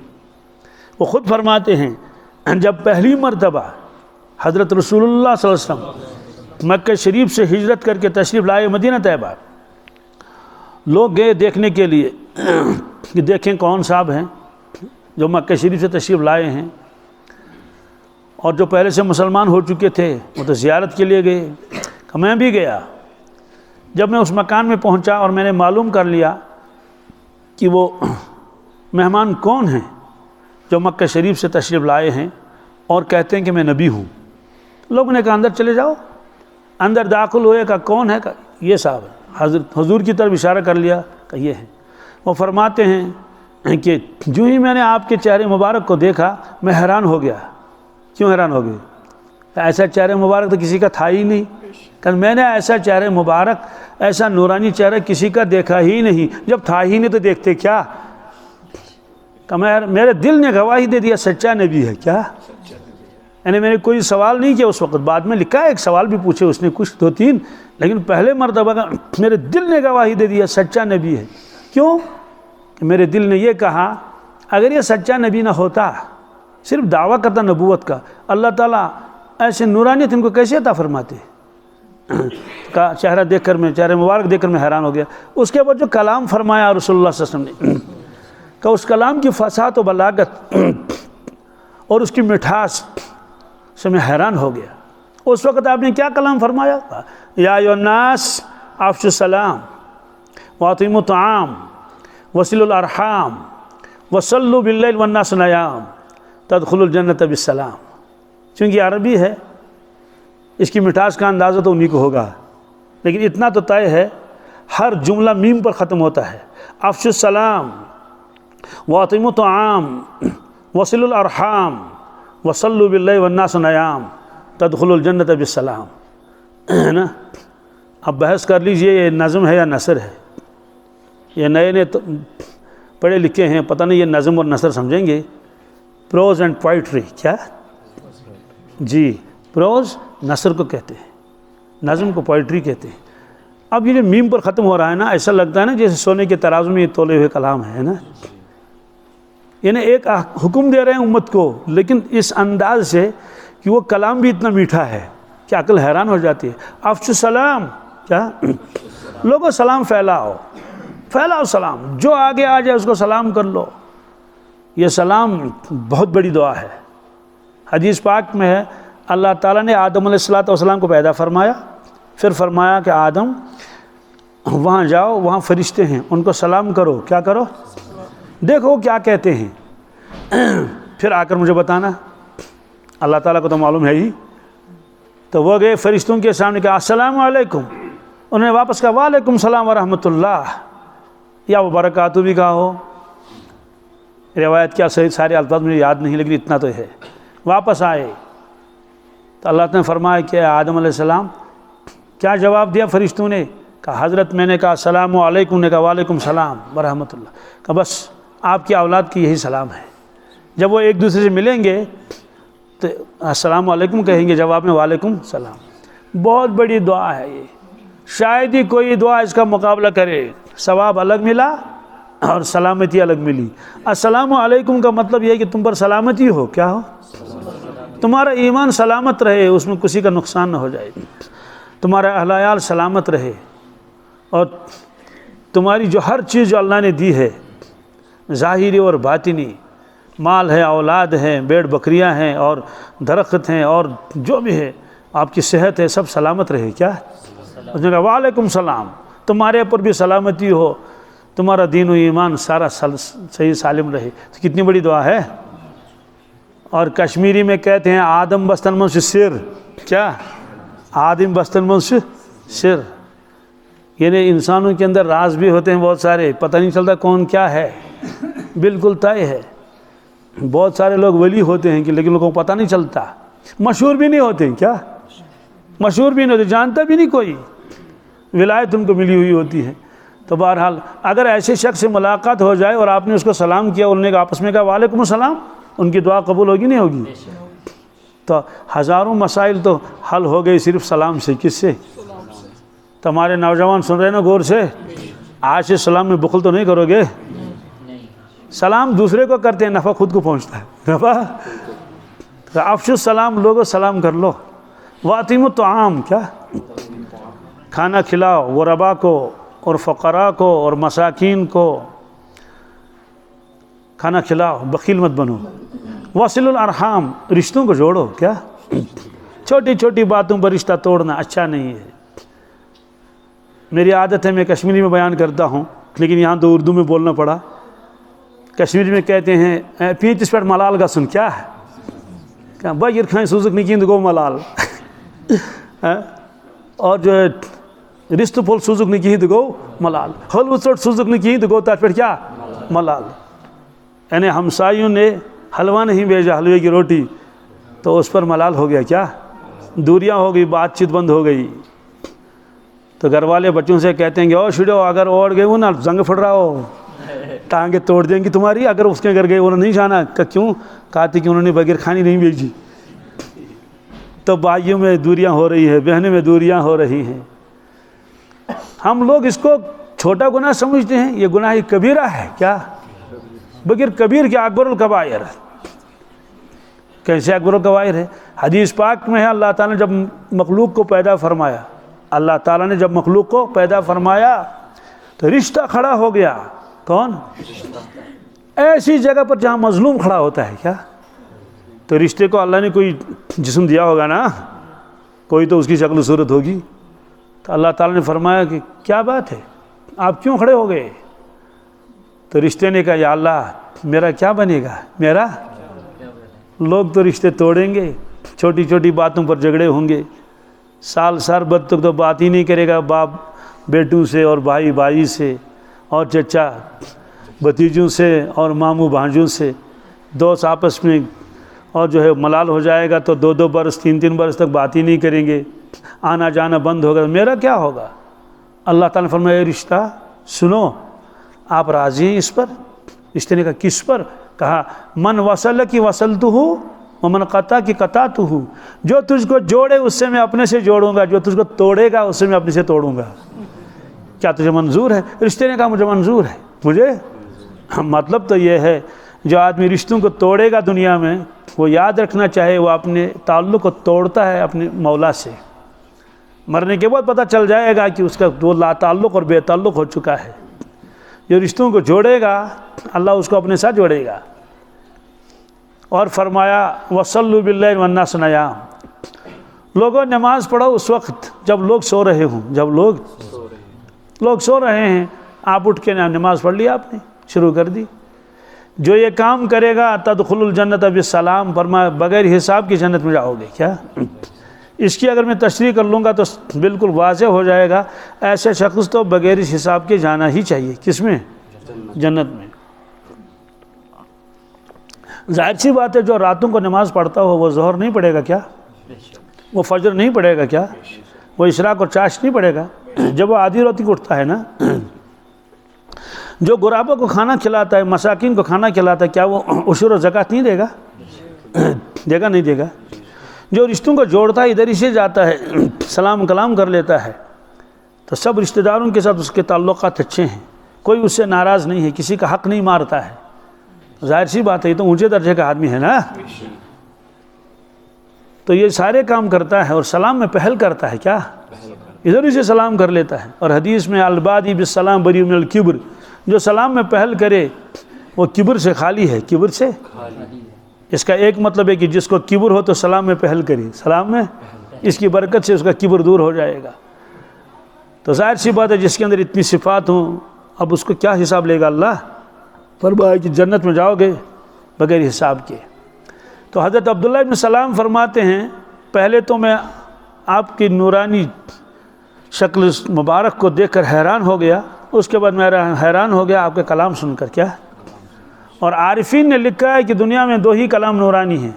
وہ خود فرماتے ہیں جب پہلی مرتبہ حضرت رسول اللہ صلی اللہ علیہ وسلم مکہ شریف سے ہجرت کر کے تشریف لائے مدینہ طیبہ، لوگ گئے دیکھنے کے لیے کہ دیکھیں کون صاحب ہیں جو مکہ شریف سے تشریف لائے ہیں. اور جو پہلے سے مسلمان ہو چکے تھے وہ تو زیارت کے لیے گئے. کہ میں بھی گیا. جب میں اس مکان میں پہنچا اور میں نے معلوم کر لیا کہ وہ مہمان کون ہیں جو مکہ شریف سے تشریف لائے ہیں اور کہتے ہیں کہ میں نبی ہوں، لوگوں نے کہا اندر چلے جاؤ. اندر داخل ہوئے، کہا کون ہے؟ کہا یہ صاحب ہے. حضور کی طرف اشارہ کر لیا کہ یہ ہے. وہ فرماتے ہیں کہ جو ہی میں نے آپ کے چہرے مبارک کو دیکھا میں حیران ہو گیا. کیوں حیران ہو گئے؟ ایسا چہرہ مبارک تو کسی کا تھا ہی نہیں. کہ میں نے ایسا چہرہ مبارک، ایسا نورانی چہرہ کسی کا دیکھا ہی نہیں. جب تھا ہی نہیں تو دیکھتے کیا؟ کہ میرے دل نے گواہی دے دیا سچا نبی ہے. کیا یعنی میں نے کوئی سوال نہیں کیا اس وقت، بعد میں لکھا ہے ایک سوال بھی پوچھے اس نے کچھ 2-3، لیکن پہلے مرتبہ میرے دل نے گواہی دے دیا سچا نبی ہے. کیوں؟ کہ میرے دل نے یہ کہا اگر یہ سچا نبی نہ ہوتا، صرف دعویٰ کرتا نبوت کا، اللہ تعالیٰ ایسے نورانیت ان کو کیسے عطا فرماتے؟ کا چہرہ دیکھ کر میں، چہرہ مبارک دیکھ کر میں حیران ہو گیا. اس کے بعد جو کلام فرمایا رسول اللہ صلی اللہ علیہ وسلم نے، کہ اس کلام کی فصاحت و بلاغت اور اس کی مٹھاس سے میں حیران ہو گیا. اس وقت آپ نے کیا کلام فرمایا؟ یا ایھا الناس افشوا السلام واطعموا الطعام وصلوا الارحام وصلوا باللیل والناس نیام تدخلوا الجنۃ بالسلام. چونکہ عربی ہے، اس کی مٹھاس کا اندازہ تو انہی کو ہوگا، لیکن اتنا تو طے ہے ہر جملہ میم پر ختم ہوتا ہے. افشوا السلام واطعموا الطعام وصلوا الارحام وصلوا باللیل والناس نیام تدخلوا الجنۃ بالسلام. ہے نا؟ اب بحث کر لیجئے یہ نظم ہے یا نثر ہے. یہ نئے پڑھے لکھے ہیں، پتہ نہیں یہ نظم اور نثر سمجھیں گے. Prose and poetry. کیا جی؟ پروز نثر کو کہتے ہیں، نظم کو پوئٹری کہتے ہیں. اب یہ جو میم پر ختم ہو رہا ہے نا، ایسا لگتا ہے نا جیسے سونے کے ترازو میں تولے ہوئے کلام ہے نا. یعنی ایک حکم دے رہے ہیں امت کو، لیکن اس انداز سے کہ وہ کلام بھی اتنا میٹھا ہے کہ عقل حیران ہو جاتی ہے. افشوا السلام، کیا؟ لوگوں سلام پھیلاؤ، پھیلاؤ سلام، جو آگے آ جائے اس کو سلام کر لو. یہ سلام بہت بڑی دعا ہے. حدیث پاک میں ہے اللہ تعالیٰ نے آدم علیہ السلام کو پیدا فرمایا، پھر فرمایا کہ آدم وہاں جاؤ، وہاں فرشتے ہیں، ان کو سلام کرو. کیا کرو؟ دیکھو وہ کیا کہتے ہیں، پھر آ کر مجھے بتانا. اللہ تعالیٰ کو تو معلوم ہے ہی. تو وہ گئے فرشتوں کے سامنے کہا السلام علیکم. انہوں نے واپس کہا وعلیکم السلام ورحمۃ اللہ، یا وبرکاتہ بھی کہا ہو. روایت کیا صحیح سارے الفاظ مجھے یاد نہیں لیکن اتنا تو ہے. واپس آئے تو اللہ تعالیٰ نے فرمایا کہ آدم علیہ السلام کیا جواب دیا فرشتوں نے؟ کہا حضرت میں نے کہا السلام علیکم، نے کہا وعلیکم السلام ورحمۃ اللہ. کہا بس آپ کی اولاد کی یہی سلام ہے. جب وہ ایک دوسرے سے ملیں گے تو السلام علیکم کہیں گے، جواب میں وعلیکم السلام. بہت بڑی دعا ہے یہ، شاید ہی کوئی دعا اس کا مقابلہ کرے. ثواب الگ ملا اور سلامتی الگ ملی. السلام علیکم کا مطلب یہ ہے کہ تم پر سلامتی ہو، کیا ہو؟ تمہارا ایمان سلامت رہے، اس میں کسی کا نقصان نہ ہو جائے، تمہارا اہل عیال سلامت رہے، اور تمہاری جو ہر چیز جو اللہ نے دی ہے ظاہری اور باطنی، مال ہے، اولاد ہیں، بیڑ بکریاں ہیں اور درخت ہیں اور جو بھی ہے، آپ کی صحت ہے، سب سلامت رہے. کیا اس نے کہا وعلیکم السلام، تمہارے اوپر بھی سلامتی ہو، تمہارا دین و ایمان سارا صحیح سالم رہے. تو کتنی بڑی دعا ہے. اور کشمیری میں کہتے ہیں آدم بستن منش سر. کیا؟ آدم بستن منش سر، یعنی انسانوں کے اندر راز بھی ہوتے ہیں بہت سارے، پتہ نہیں چلتا کون کیا ہے، بالکل طے ہے. بہت سارے لوگ ولی ہوتے ہیں کہ لیکن لوگوں کو پتہ نہیں چلتا، مشہور بھی نہیں ہوتے. کیا؟ مشہور بھی نہیں ہوتے، جانتا بھی نہیں کوئی، ولایت ان کو ملی ہوئی ہوتی ہے. تو بہرحال اگر ایسے شخص سے ملاقات ہو جائے اور آپ نے اس کو سلام کیا، انہوں نے آپس میں کہا وعلیکم السلام، ان کی دعا قبول ہوگی نہیں ہوگی؟ تو ہزاروں مسائل تو حل ہو گئی صرف سلام سے. کس سے؟ تو ہمارے نوجوان سن رہے ہیں نا غور سے، آج سے سلام میں بخل تو نہیں کرو گے؟ سلام دوسرے کو کرتے ہیں، نفع خود کو پہنچتا ہے. نفع افشوا السلام، لوگوں سلام کر لو. واطعموا الطعام، کیا؟ کھانا کھلاؤ غربا کو اور فقراء کو اور مساکین کو کھانا کھلاؤ، بخیل مت بنو. وصل الارحام، رشتوں کو جوڑو. کیا؟ چھوٹی چھوٹی باتوں پر رشتہ توڑنا اچھا نہیں ہے. میری عادت ہے میں کشمیری میں بیان کرتا ہوں لیکن یہاں تو اردو میں بولنا پڑا. کشمیری میں کہتے ہیں 35 پٹ ملال کا سن. کیا ہے؟ کیا بغیر کھائیں سوزک نکیند گو ملال. اور جو ہے رشت پھول سوزک نکیند گو ملال، حلوہ ژوٚٹ سوزک نکیند گو تر پہ کیا؟ ملال. یعنی ہمسایوں نے حلوہ نہیں بھیجا، حلوے کی روٹی، تو اس پر ملال ہو گیا. کیا؟ دوریاں ہو گئی، بات چیت بند ہو گئی. تو گھر والے بچوں سے کہتے ہیں کہ او شڈو اگر اوڑ گئے وہ نا زنگ پھٹ رہا ہو، ٹانگیں توڑ دیں گی تمہاری اگر اس کے گھر گئے. انہوں نے نہیں جانا. کیوں؟ کہتے کہ انہوں نے بغیر کھانی نہیں بھیجی. تو بھائیوں میں دوریاں ہو رہی ہیں، بہنوں میں دوریاں ہو رہی ہیں. ہم لوگ اس کو چھوٹا گناہ سمجھتے ہیں، یہ گناہ کبیرہ ہے. کیا؟ بغیر کبیر کیا؟ اکبر الکبائر. کیسے اکبر الکبائر ہے؟ حدیث پاک میں ہے اللہ تعالیٰ نے جب مخلوق کو پیدا فرمایا، اللہ تعالیٰ نے جب مخلوق کو پیدا فرمایا تو رشتہ کھڑا ہو گیا. کون؟ ایسی جگہ پر جہاں مظلوم کھڑا ہوتا ہے. کیا؟ تو رشتے کو اللہ نے کوئی جسم دیا ہوگا نا، کوئی تو اس کی شکل و صورت ہوگی. تو اللہ تعالیٰ نے فرمایا کہ کیا بات ہے، آپ کیوں کھڑے ہو گئے؟ تو رشتے نے کہا یا اللہ میرا کیا بنے گا، میرا؟ لوگ تو رشتے توڑیں گے، چھوٹی چھوٹی باتوں پر جھگڑے ہوں گے، سال سال بد تک تو بات ہی نہیں کرے گا، باپ بیٹوں سے اور بھائی بھائی سے اور چچا بھتیجوں سے اور ماموں بھانجوں سے، دوست آپس میں، اور جو ہے ملال ہو جائے گا تو 2 برس 3 برس تک بات ہی نہیں کریں گے، آنا جانا بند ہوگا. میرا کیا ہوگا؟ اللہ تعالیٰ نے فرمایا رشتہ سنو، آپ راضی ہیں اس پر؟ رشتے نے کہا کس پر؟ کہا من وصل کی وصلتہ ومن قطع کی قطعتہ. جو تجھ کو جوڑے اس سے میں اپنے سے جوڑوں گا، جو تجھ کو توڑے گا اس سے میں اپنے سے توڑوں گا. کیا تجھے منظور ہے؟ رشتے نے کہا مجھے منظور ہے. مجھے مطلب تو یہ ہے جو آدمی رشتوں کو توڑے گا دنیا میں، وہ یاد رکھنا چاہے وہ اپنے تعلق کو توڑتا ہے اپنے مولا سے. مرنے کے بعد پتہ چل جائے گا کہ اس کا وہ لا تعلق اور بے تعلق ہو چکا ہے. جو رشتوں کو جوڑے گا اللہ اس کو اپنے ساتھ جوڑے گا. اور فرمایا وصلوا باللیل والناس نیام، لوگوں نماز پڑھو اس وقت جب لوگ سو رہے ہوں. جب لوگ سو رہے ہیں آپ اٹھ کے نماز پڑھ لی، آپ نے شروع کر دی. جو یہ کام کرے گا تدخل الجنت بالسلام، فرمایا بغیر حساب کی جنت میں جاؤ گے. کیا؟ اس کی اگر میں تشریح کر لوں گا تو بالکل واضح ہو جائے گا. ایسے شخص تو بغیر اس حساب کے جانا ہی چاہیے. کس میں؟ جنت میں. ظاہر سی بات ہے جو راتوں کو نماز پڑھتا ہو وہ ظہر نہیں پڑھے گا کیا؟ وہ فجر نہیں پڑھے گا کیا؟ وہ اشراق اور چاشت نہیں پڑھے گا؟ جب وہ آدھی روتی کو اٹھتا ہے نا، جو غرابوں کو کھانا کھلاتا ہے، مساکین کو کھانا کھلاتا ہے، کیا وہ عشر و زکوٰۃ نہیں دے گا؟ دے گا نہیں دے گا؟ جو رشتوں کو جوڑتا ہے، ادھر ہی سے جاتا ہے، سلام کلام کر لیتا ہے، تو سب رشتہ داروں کے ساتھ اس کے تعلقات اچھے ہیں، کوئی اس سے ناراض نہیں ہے، کسی کا حق نہیں مارتا ہے، ظاہر سی بات ہے یہ تو اونچے درجے کا آدمی ہے نا۔ تو یہ سارے کام کرتا ہے اور سلام میں پہل کرتا ہے، کیا ادھر ہی سے سلام کر لیتا ہے۔ اور حدیث میں البادی بالسلام بری من الکبر، جو سلام میں پہل کرے وہ کبر سے خالی ہے، کبر سے۔ اس کا ایک مطلب ہے کہ جس کو کبر ہو تو سلام میں پہل کرے، سلام میں اس کی برکت سے اس کا کبر دور ہو جائے گا۔ تو ظاہر سی بات ہے جس کے اندر اتنی صفات ہوں، اب اس کو کیا حساب لے گا اللہ؟ فرمایا کہ جنت میں جاؤ گے بغیر حساب کے۔ تو حضرت عبداللہ بن سلام فرماتے ہیں پہلے تو میں آپ کی نورانی شکل مبارک کو دیکھ کر حیران ہو گیا، اس کے بعد میں حیران ہو گیا آپ کے کلام سن کر۔ کیا؟ اور عارفین نے لکھا ہے کہ دنیا میں 2 ہی کلام نورانی ہیں،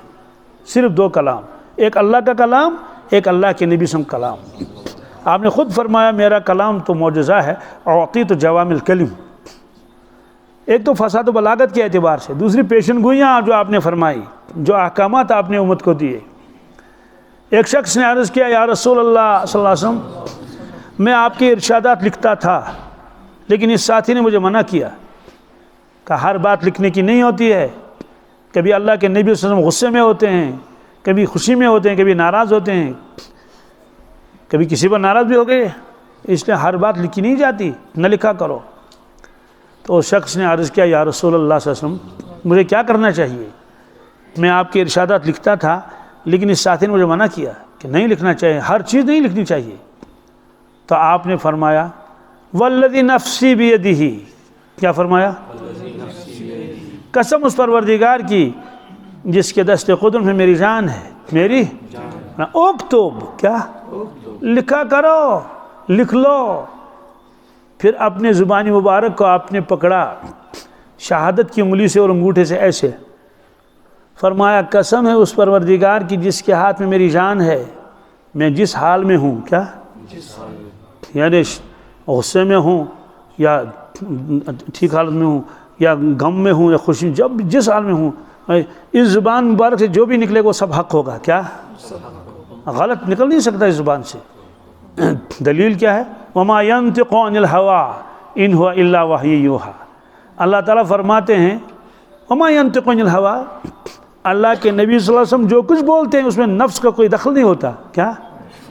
صرف 2 کلام، ایک اللہ کا کلام، ایک اللہ کے نبی صلی اللہ علیہ وسلم کا کلام۔ آپ نے خود فرمایا میرا کلام تو معجزہ ہے، اعطیت جوامع الکلم۔ ایک تو فصاحت و بلاغت کے اعتبار سے، دوسری پیشن گوئیاں جو آپ نے فرمائی، جو احکامات آپ نے امت کو دیے۔ ایک شخص نے عرض کیا یا رسول اللہ صلی اللہ علیہ وسلم، میں آپ کے ارشادات لکھتا تھا لیکن اس ساتھی نے مجھے منع کیا، کہا ہر بات لکھنے کی نہیں ہوتی ہے، کبھی اللہ کے نبی صلی اللہ علیہ وسلم غصے میں ہوتے ہیں، کبھی خوشی میں ہوتے ہیں، کبھی ناراض ہوتے ہیں، کبھی کسی پر ناراض بھی ہو گئے، اس لیے ہر بات لکھی نہیں جاتی، نہ لکھا کرو۔ تو اس شخص نے عرض کیا یا رسول اللہ صلی اللہ علیہ وسلم مجھے کیا کرنا چاہیے؟ میں آپ کے ارشادات لکھتا تھا لیکن اس ساتھی نے مجھے منع کیا کہ نہیں لکھنا چاہیے، ہر چیز نہیں لکھنی چاہیے۔ تو آپ نے فرمایا والذی نفسی بیدہ، کیا فرمایا؟ قسم اس پروردگار کی جس کے دست قدرت میں میری جان ہے، میری اکتب، کیا لکھا کرو، لکھ لو۔ پھر اپنے زبانی مبارک کو آپ نے پکڑا شہادت کی انگلی سے اور انگوٹھے سے ایسے، فرمایا قسم ہے اس پروردگار کی جس کے ہاتھ میں میری جان ہے، میں جس حال میں ہوں، کیا یعنی غصے میں ہوں یا ٹھیک حالت میں ہوں یا غم میں ہوں یا خوشی، جب جس حال میں ہوں، اس زبان مبارک سے جو بھی نکلے وہ سب حق ہوگا، کیا غلط نکل نہیں سکتا اس زبان سے۔ دلیل کیا ہے؟ وما ينطق عن الهوى ان هو الا وحی یوحی۔ اللہ تعالیٰ فرماتے ہیں وما ينطق عن الهوى، اللہ کے نبی صلی اللہ علیہ وسلم جو کچھ بولتے ہیں اس میں نفس کا کوئی دخل نہیں ہوتا، کیا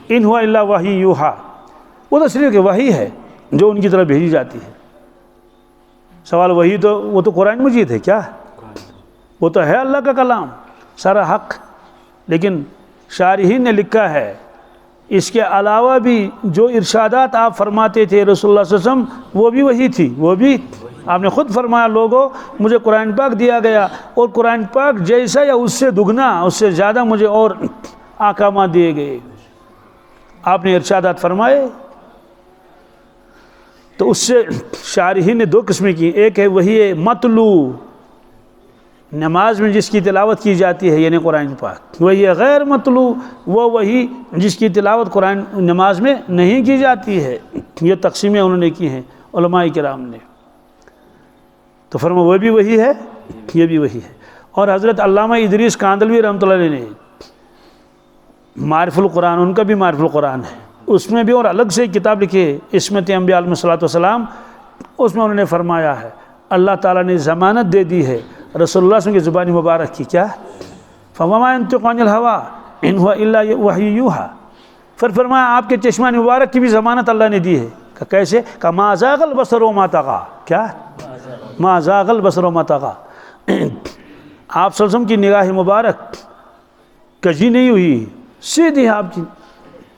ان هو الا وحی یوحی، وہ تو صرف کہ وحی ہے جو ان کی طرف بھیجی جاتی ہے۔ سوال وہی تو وہ تو قرآن مجید ہے، کیا وہ تو ہے اللہ کا کلام سارا حق، لیکن شارحین نے لکھا ہے اس کے علاوہ بھی جو ارشادات آپ فرماتے تھے رسول اللہ صلی اللہ علیہ وسلم وہ بھی وہی تھی، وہ بھی آپ نے خود فرمایا لوگوں مجھے قرآن پاک دیا گیا اور قرآن پاک جیسا یا اس سے دگنا اس سے زیادہ مجھے اور احکامات دیے گئے، آپ نے ارشادات فرمائے۔ تو اس سے شارحین نے 2 قسمیں کی، ایک ہے وہی مطلو، نماز میں جس کی تلاوت کی جاتی ہے یعنی قرآن پاک، وہی غیر مطلو، وہ وہی جس کی تلاوت قرآن نماز میں نہیں کی جاتی ہے۔ یہ تقسیمیں انہوں نے کی ہیں علماء کرام نے، تو فرما وہ بھی وہی ہے، یہ بھی وہی ہے۔ اور حضرت علامہ ادریس کاندلوی رحمۃ اللہ علیہ نے معرف القرآن، ان کا بھی معرف القرآن ہے، اس میں بھی اور الگ سے کتاب لکھی ہے عصمت انبیاء علیہ الصلوۃ والسلام، اس میں انہوں نے فرمایا ہے اللہ تعالیٰ نے ضمانت دے دی ہے رسول اللہ صلی اللہ علیہ وسلم کی زبانی مبارک کی، کیا فَوَمَا يَنطِقُ عَنِ الْهَوَىٰ إِنْ هُوَ إِلَّا وَحْيٌ يُوحَىٰ۔ پھر فرمایا آپ کے چشمہ مبارک کی بھی ضمانت اللہ نے دی ہے، کہ کیسے؟ کہ مَا زَاغَ الْبَصَرُ وَمَا طَغَىٰ، کیا مَا زَاغَ الْبَصَرُ وَمَا طَغَىٰ۔ آپ صلی اللہ علیہ وسلم کی نگاہ مبارک کجی نہیں ہوئی، سیدھی ہے آپ کی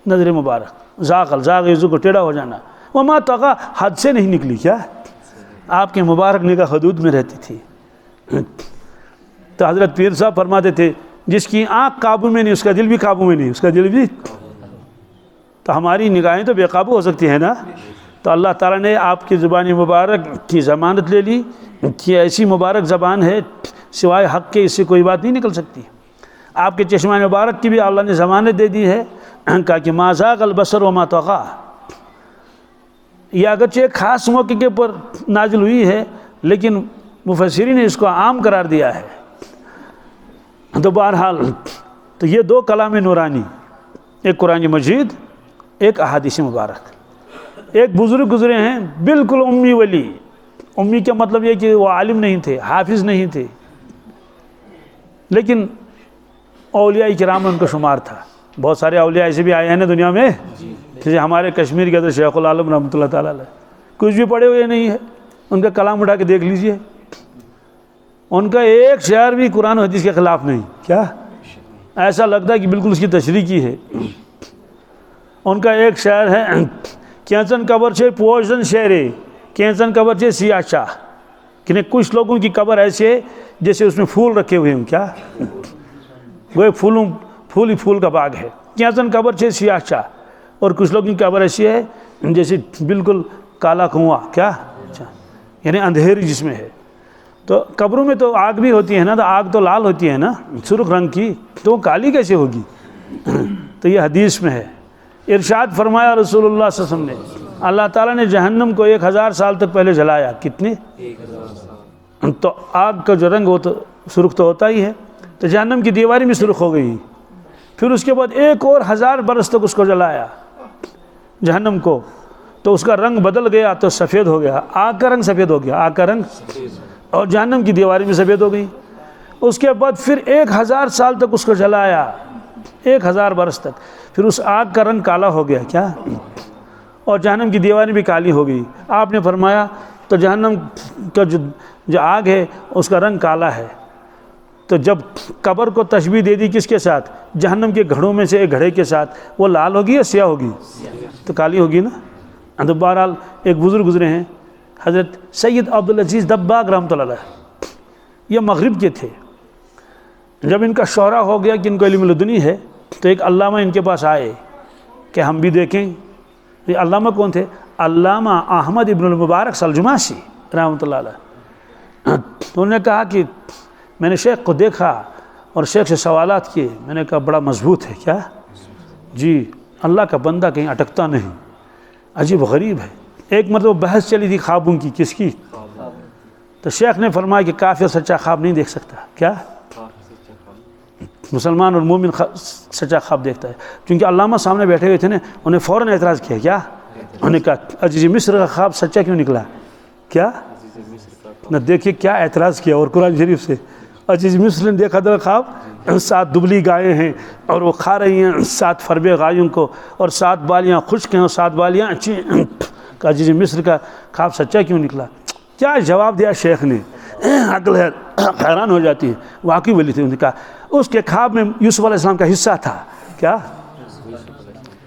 نظر مبارک، زاغ یزو کو ٹیڑھا ہو جانا، وما طغیٰ حد سے نہیں نکلی، کیا آپ کی مبارک نگاہ حدود میں رہتی تھی۔ تو حضرت پیر صاحب فرماتے تھے جس کی آنکھ قابو میں نہیں اس کا دل بھی قابو میں نہیں، اس کا دل بھی، تو ہماری نگاہیں تو بے قابو ہو سکتی ہیں نا۔ تو اللہ تعالیٰ نے آپ کی زبانی مبارک کی ضمانت لے لی کہ ایسی مبارک زبان ہے سوائے حق کے اس سے کوئی بات نہیں نکل سکتی. آپ کے چشمہ مبارک کی بھی اللہ نے ضمانت دے دی ہے، کہا کہ ما زاغ البصر وما طغى. یہ اگرچہ ایک خاص موقع کے پر نازل ہوئی ہے لیکن مفسرین نے اس کو عام قرار دیا ہے. تو بہرحال تو یہ دو کلام نورانی، ایک قرآن مجید، ایک احادیث مبارک. ایک بزرگ گزرے ہیں بالکل امی ولی. امی کا مطلب یہ کہ وہ عالم نہیں تھے، حافظ نہیں تھے، لیکن اولیاء کرام میں ان کا شمار تھا. بہت سارے اولیاء ایسے بھی آئے ہیں نا دنیا میں، جیسے ہمارے کشمیر کے اندر شیخ العالم رحمۃ اللہ تعالیٰ علیہ، کچھ بھی پڑھے ہوئے نہیں ہے، ان کا کلام اٹھا کے دیکھ لیجئے، ان کا ایک شعر بھی قرآن و حدیث کے خلاف نہیں. کیا ایسا لگتا ہے کہ بالکل اس کی تشریح کی ہے. ان کا ایک شعر ہے، کینچن قبر سے پوشن شعرے، کینچن قبر سے سیاہ شاہ. کہ کچھ لوگوں کی قبر ایسی ہے جیسے اس میں پھول رکھے ہوئے ہیں. کیا وہ پھول ہی پھول کا باغ ہے. کینچن قبر سے سیاہ شاہ. اور کچھ لوگوں کی قبر ایسی ہے جیسے بالکل کالا کنواں. کیا یعنی اندھیری جس میں ہے. تو قبروں میں تو آگ بھی ہوتی ہے نا، تو آگ تو لال ہوتی ہے نا سرخ رنگ کی، تو وہ کالی کیسے ہوگی؟ تو یہ حدیث میں ہے. ارشاد فرمایا رسول اللہ صلی اللہ علیہ وسلم نے، اللہ تعالیٰ نے جہنم کو 1000 سال تک پہلے جلایا. کتنے؟ 1000 سال. تو آگ کا جو رنگ وہ تو سرخ تو ہوتا ہی ہے، تو جہنم کی دیواری بھی سرخ ہو گئی. پھر اس کے بعد ایک اور 1000 برس تک اس کو جلایا جہنم کو، تو اس کا رنگ بدل گیا تو سفید ہو گیا. آگ کا رنگ سفید ہو گیا، آگ کا رنگ، اور جہنم کی دیواری بھی سفید ہو گئی. اس کے بعد پھر 1000 سال تک اس کو جلایا، 1000 برس تک. پھر اس آگ کا رنگ کالا ہو گیا. کیا؟ اور جہنم کی دیواری بھی کالی ہو گئی. آپ نے فرمایا تو جہنم کا جو آگ ہے اس کا رنگ کالا ہے. تو جب قبر کو تشبیہ دے دی کس کے ساتھ؟ جہنم کے گھڑوں میں سے ایک گھڑے کے ساتھ. وہ لال ہوگی یا سیاہ ہوگی؟ تو کالی ہوگی نا. تو بہرحال ایک بزرگ گزرے ہیں حضرت سید عبدالعزیز دباغ رحمۃ اللہ علیہ، یہ مغرب کے تھے. جب ان کا شہرہ ہو گیا کہ ان کو علم لدنی ہے، تو ایک علامہ ان کے پاس آئے کہ ہم بھی دیکھیں. یہ علامہ کون تھے؟ علامہ احمد ابن المبارک سلجماسی رحمۃ اللہ علیہ. تو انہوں نے کہا کہ میں نے شیخ کو دیکھا اور شیخ سے سوالات کیے. میں نے کہا بڑا مضبوط ہے. کیا؟ جی اللہ کا بندہ کہیں اٹکتا نہیں، عجیب غریب ہے. ایک مرتبہ بحث چلی تھی خوابوں کی. کس کی؟ تو شیخ نے فرمایا کہ کافر سچا خواب نہیں دیکھ سکتا. کیا؟ مسلمان اور مومن سچا خواب دیکھتا ہے. چونکہ علامہ سامنے بیٹھے ہوئے تھے نا، انہیں فوراً اعتراض کیا. کیا؟ انہوں نے کہا عزیز مصر کا خواب سچا کیوں نکلا؟ کیا نہ دیکھیے کیا اعتراض کیا. اور قرآن شریف سے عزیز مصر نے دیکھا تھا خواب 7 دبلی گائیں ہیں اور وہ کھا رہی ہیں 7 فربے گایوں کو، اور 7 بالیاں خشک ہیں اور 7 بالیاں اچھی ہیں. عزیز مصر کا خواب سچا کیوں نکلا؟ کیا جواب دیا شیخ نے، عقل حیران ہو جاتی ہے. واقعی ولی تھے. انہوں نے کہا اس کے خواب میں یوسف علیہ السلام کا حصہ تھا. کیا؟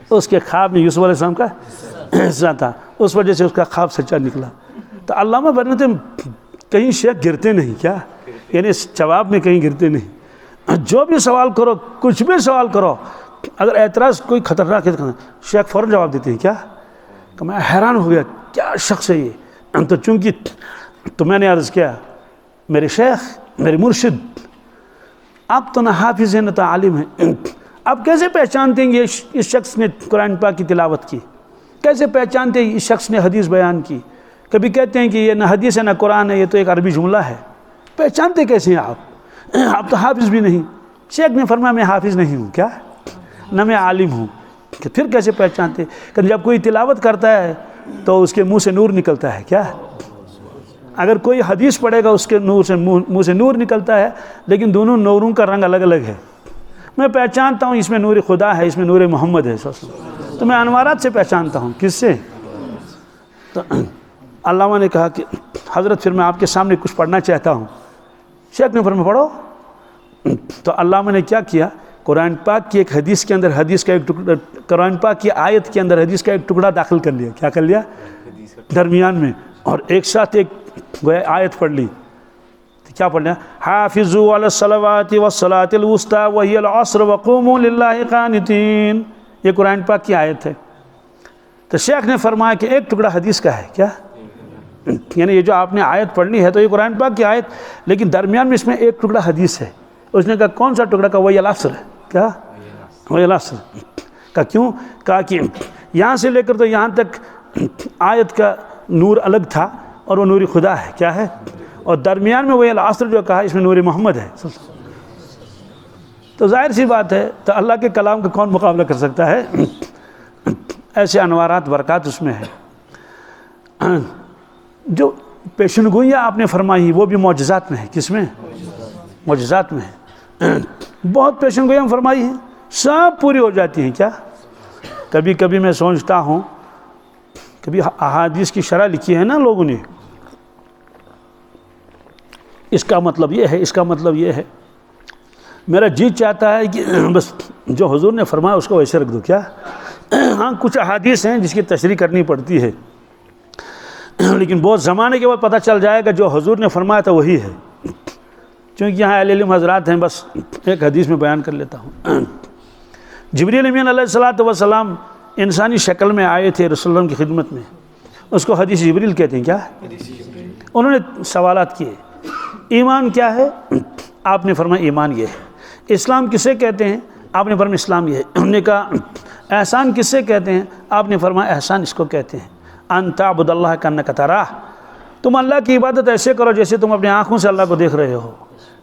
اس کے خواب میں یوسف علیہ السلام کا حصہ تھا، اس وجہ سے اس کا خواب سچا نکلا. تو علامہ فرماتے کہیں شیخ گرتے نہیں. کیا یعنی جواب میں کہیں گرتے نہیں. جو بھی سوال کرو، کچھ بھی سوال کرو، اگر اعتراض کوئی خطرناک ہے شیخ فوراً جواب دیتے ہیں. کیا؟ کہ میں حیران ہو گیا کیا شخص ہے یہ. تو چونکہ تو میں نے عرض کیا میرے شیخ، میرے مرشد، آپ تو نہ حافظ ہیں نہ تو عالم ہیں، آپ کیسے پہچانتے ہیں کہ اس شخص نے قرآن پاک کی تلاوت کی؟ کیسے پہچانتے ہیں اس شخص نے حدیث بیان کی؟ کبھی کہتے ہیں کہ یہ نہ حدیث ہے نہ قرآن ہے، یہ تو ایک عربی جملہ ہے. پہچانتے کیسے ہیں آپ؟ آپ تو حافظ بھی نہیں. شیخ نے فرمایا میں حافظ نہیں ہوں. کیا؟ نہ میں عالم ہوں. کہ پھر کیسے پہچانتے؟ کہ جب کوئی تلاوت کرتا ہے تو اس کے منہ سے نور نکلتا ہے. کیا؟ اگر کوئی حدیث پڑھے گا اس کے منہ سے نور نکلتا ہے، لیکن دونوں نوروں کا رنگ الگ الگ ہے. میں پہچانتا ہوں اس میں نور خدا ہے، اس میں نور محمد ہے. تو میں انوارات سے پہچانتا ہوں. کس سے؟ تو علامہ نے کہا کہ حضرت پھر میں آپ کے سامنے کچھ پڑھنا چاہتا ہوں. شیخ نے فرمایا پڑھو. تو علامہ نے کیا کیا؟ قرآن پاک کی ایک حدیث کے اندر حدیث کا ایک ٹکڑا، قرآن پاک کی آیت کے اندر حدیث کا ایک ٹکڑا داخل کر لیا. کیا کر لیا؟ درمیان میں، اور ایک ساتھ ایک آیت پڑھ لی. کیا پڑھ لیا؟ حافظوا علی الصلوات والصلاۃ الوسطی وہی العصر وقوموا للہ قانتین. یہ قرآن پاک کی آیت ہے. تو شیخ نے فرمایا کہ ایک ٹکڑا حدیث کا ہے. کیا؟ یعنی یہ جو آپ نے آیت پڑھ لی ہے تو یہ قرآن پاک کی آیت، لیکن درمیان میں اس میں ایک ٹکڑا حدیث ہے۔ اس نے کہا کون سا ٹکڑا؟ کہا وہی العصر ہے۔ کیا؟ وہی العصر۔ کہا کیوں؟ کہا کہ یہاں سے لے کر تو یہاں تک آیت کا نور الگ تھا اور وہ نور خدا ہے، کیا ہے؟ اور درمیان میں وہی العصر جو کہا اس میں نور محمد ہے۔ تو ظاہر سی بات ہے، تو اللہ کے کلام کا کون مقابلہ کر سکتا ہے؟ ایسے انوارات برکات اس میں ہے۔ جو پیشن گوئیاں آپ نے فرمائی وہ بھی معجزات میں ہے۔ کس میں؟ معجزات میں ہے۔ بہت پیشن گوئیاں فرمائی ہیں، سب پوری ہو جاتی ہیں۔ کیا؟ کبھی کبھی میں سوچتا ہوں، کبھی احادیث کی شرح لکھی ہے نا لوگوں نے، اس کا مطلب یہ ہے، اس کا مطلب یہ ہے، میرا جی چاہتا ہے کہ بس جو حضور نے فرمایا اس کو ویسے رکھ دو۔ کیا؟ ہاں کچھ احادیث ہیں جس کی تشریح کرنی پڑتی ہے، لیکن بہت زمانے کے بعد پتہ چل جائے گا جو حضور نے فرمایا تھا وہی ہے، چونکہ یہاں اہل علم حضرات ہیں، بس ایک حدیث میں بیان کر لیتا ہوں۔ جبریل امین علیہ الصلوۃ والسلام انسانی شکل میں آئے تھے رسول اللہ کی خدمت میں، اس کو حدیث جبریل کہتے ہیں۔ کیا؟ انہوں نے سوالات کیے، ایمان کیا ہے؟ آپ نے فرمایا ایمان یہ ہے۔ اسلام کسے کہتے ہیں؟ آپ نے فرمایا اسلام یہ ہے۔ انہوں نے کہا احسان کسے کہتے ہیں؟ آپ نے فرمایا احسان اس کو کہتے ہیں ان تعبد اللہ کانک تراہ، تم اللہ کی عبادت ایسے کرو جیسے تم اپنی آنکھوں سے اللہ کو دیکھ رہے ہو۔